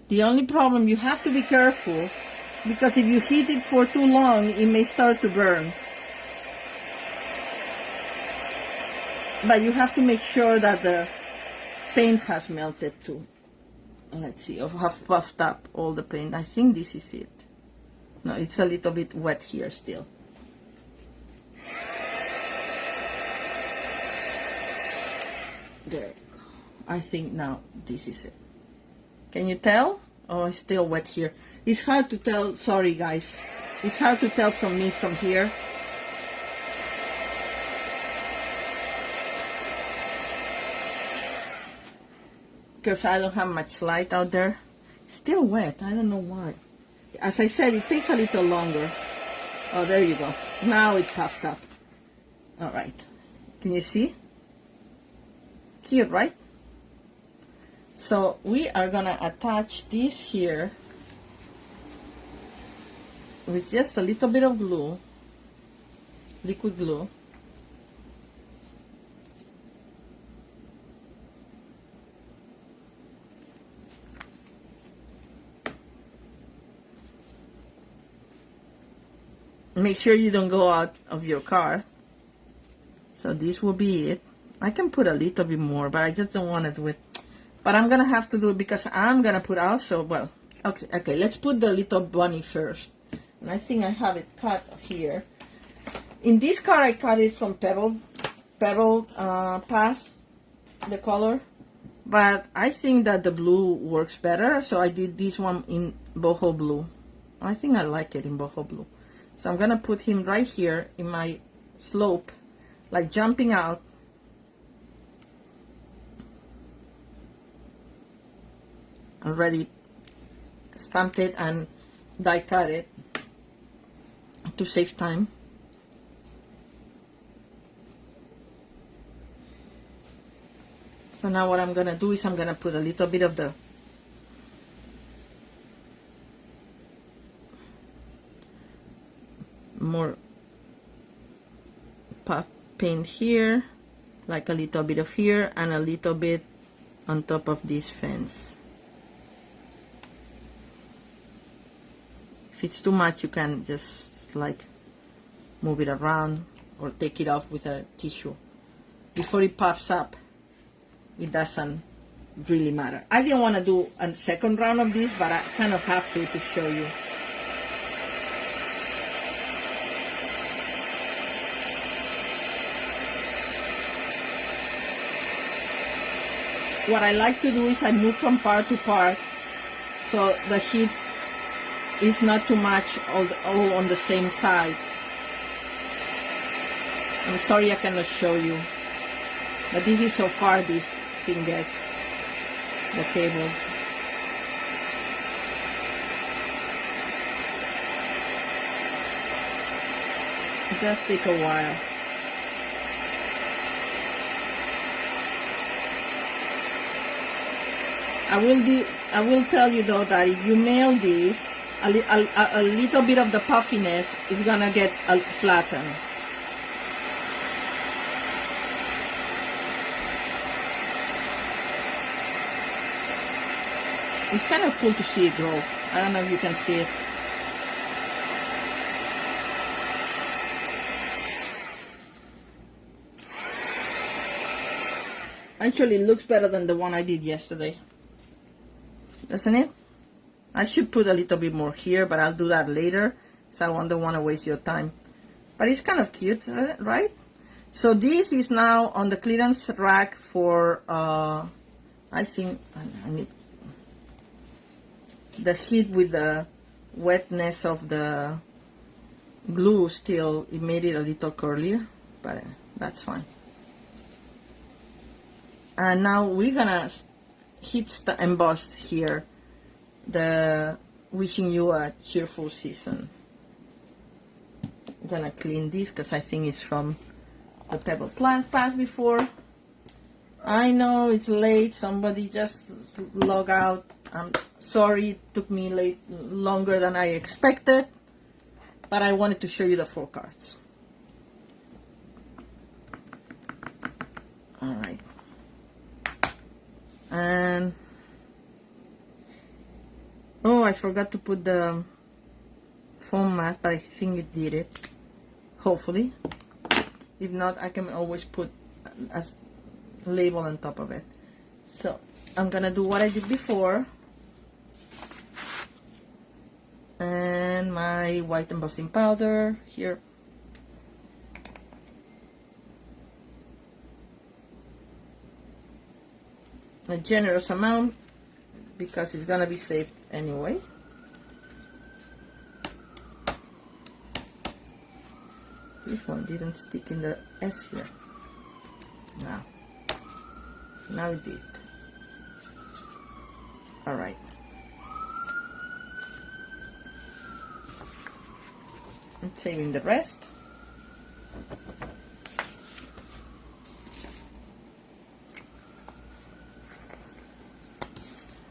[SPEAKER 1] The only problem, you have to be careful, because if you heat it for too long, it may start to burn. But you have to make sure that the paint has melted too. Let's see, I have puffed up all the paint. I think this is it. No, it's a little bit wet here still. There. I think now this is it. Can you tell? Oh, it's still wet here. It's hard to tell. Sorry, guys. It's hard to tell from me from here. Because I don't have much light out there. It's still wet. I don't know why. As I said, it takes a little longer. Oh, there you go. Now it's puffed up. All right. Can you see? Cute, right? So we are gonna attach this here with just a little bit of glue, liquid glue. Make sure you don't go out of your car. So this will be it. I can put a little bit more, but I just don't want to do it. But I'm gonna have to do it because I'm gonna put also, well, okay, let's put the little bunny first. And I think I have it cut here. In this card, I cut it from Pebble Path, the color. But I think that the blue works better, so I did this one in boho blue. I think I like it in boho blue. So I'm gonna put him right here in my slope, like jumping out. Already stamped it and die cut it to save time. So now what I'm gonna do is I'm gonna put a little bit of the more puff paint here, like a little bit of here and a little bit on top of this fence. If it's too much, you can just like move it around or take it off with a tissue. Before it puffs up, it doesn't really matter. I didn't want to do a second round of this, but I kind of have to show you. What I like to do is I move from part to part, so the heat is not too much all on the same side. I'm sorry I cannot show you. But this is how far this thing gets, the cable. It does take a while. I will tell you though that if you nail this, a little bit of the puffiness is gonna get flattened. It's kind of cool to see it grow. I don't know if you can see it. Actually, it looks better than the one I did yesterday. Doesn't it? I should put a little bit more here, but I'll do that later, so I don't want to waste your time. But it's kind of cute, right? So this is now on the clearance rack for, I think, I need the heat with the wetness of the glue still, it made it a little curlier, but that's fine. And now we're gonna hit embossed here the wishing you a cheerful season. I'm gonna clean this because I think it's from the pebble path before. I know it's late, somebody just log out. I'm sorry it took me longer than I expected, but I wanted to show you the 4 cards. All right. And oh, I forgot to put the foam mat, but I think it did it, hopefully. If not, I can always put a label on top of it. So I'm gonna do what I did before, and my white embossing powder here. A generous amount because it's gonna be saved anyway. This one didn't stick in the S here. Now it did. All right. I'm saving the rest.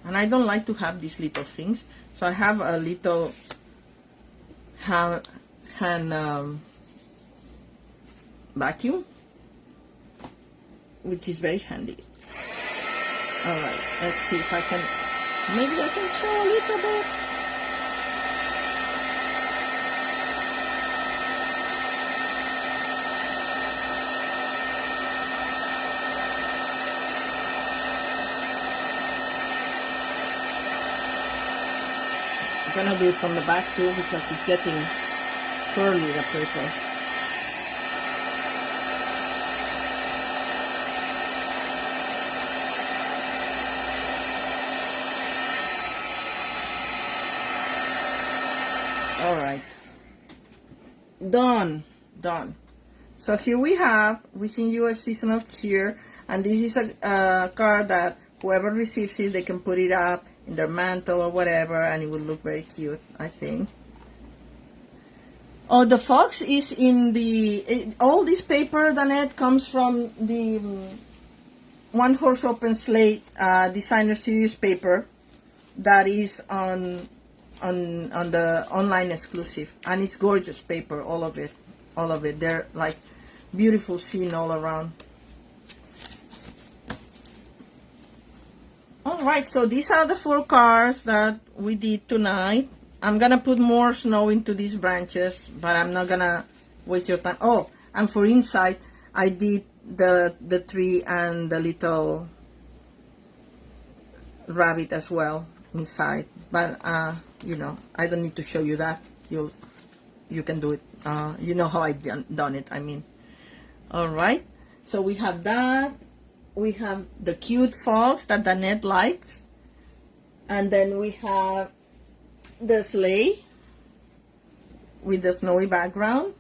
[SPEAKER 1] And I don't like to have these little things, so I have a little hand vacuum, which is very handy. All right, let's see if I can, maybe I can show a little bit. I'm gonna do it from the back too because it's getting curly, the paper. All right, done. So here we have wishing you a season of cheer, and this is a card that whoever receives it, they can put it up in their mantle or whatever, and it will look very cute, I think. Oh, the fox is in the, all this paper, Danette, comes from the One-Horse Open Sleigh designer series paper that is on the online exclusive, and it's gorgeous paper, all of it. They're like beautiful scene all around. Alright, so these are the 4 cards that we did tonight. I'm gonna put more snow into these branches, but I'm not gonna waste your time. Oh, and for inside, I did the tree and the little rabbit as well inside. But you know, I don't need to show you that. You can do it. You know how I done it, I mean. Alright, so we have that. We have the cute fox that Danette likes. And then we have the sleigh with the snowy background.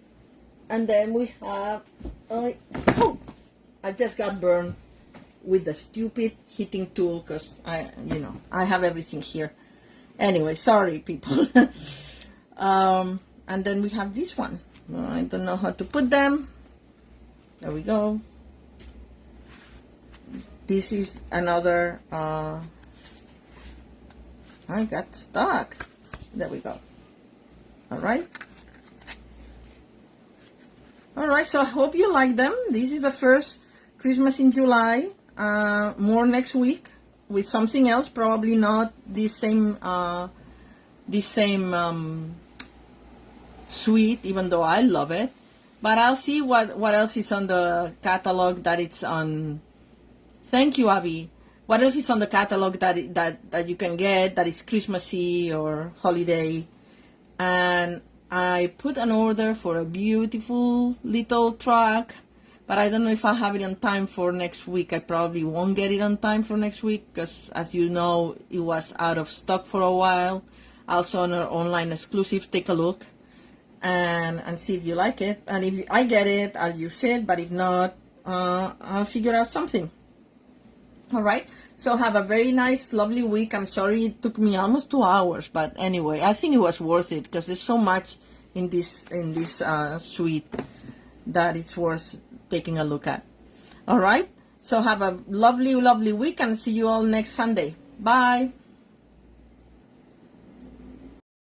[SPEAKER 1] And then we have, oh, I just got burned with the stupid heating tool because I have everything here. Anyway, sorry people. And then we have this one. I don't know how to put them. There we go. This is another, I got stuck. There we go. Alright. Alright, so I hope you like them. This is the first Christmas in July. More next week with something else, probably not this same sweet, even though I love it. But I'll see what else is on the catalog that it's on. Thank you, Abby. What else is on the catalog that you can get that is Christmassy or holiday? And I put an order for a beautiful little truck, but I don't know if I'll have it on time for next week. I probably won't get it on time for next week because, as you know, it was out of stock for a while. Also on our online exclusive, take a look and see if you like it. And if I get it, I'll use it, but if not, I'll figure out something. All right, so have a very nice, lovely week. I'm sorry it took me almost 2 hours, but anyway, I think it was worth it because there's so much in this suite that it's worth taking a look at. All right, so have a lovely, lovely week and see you all next Sunday. Bye.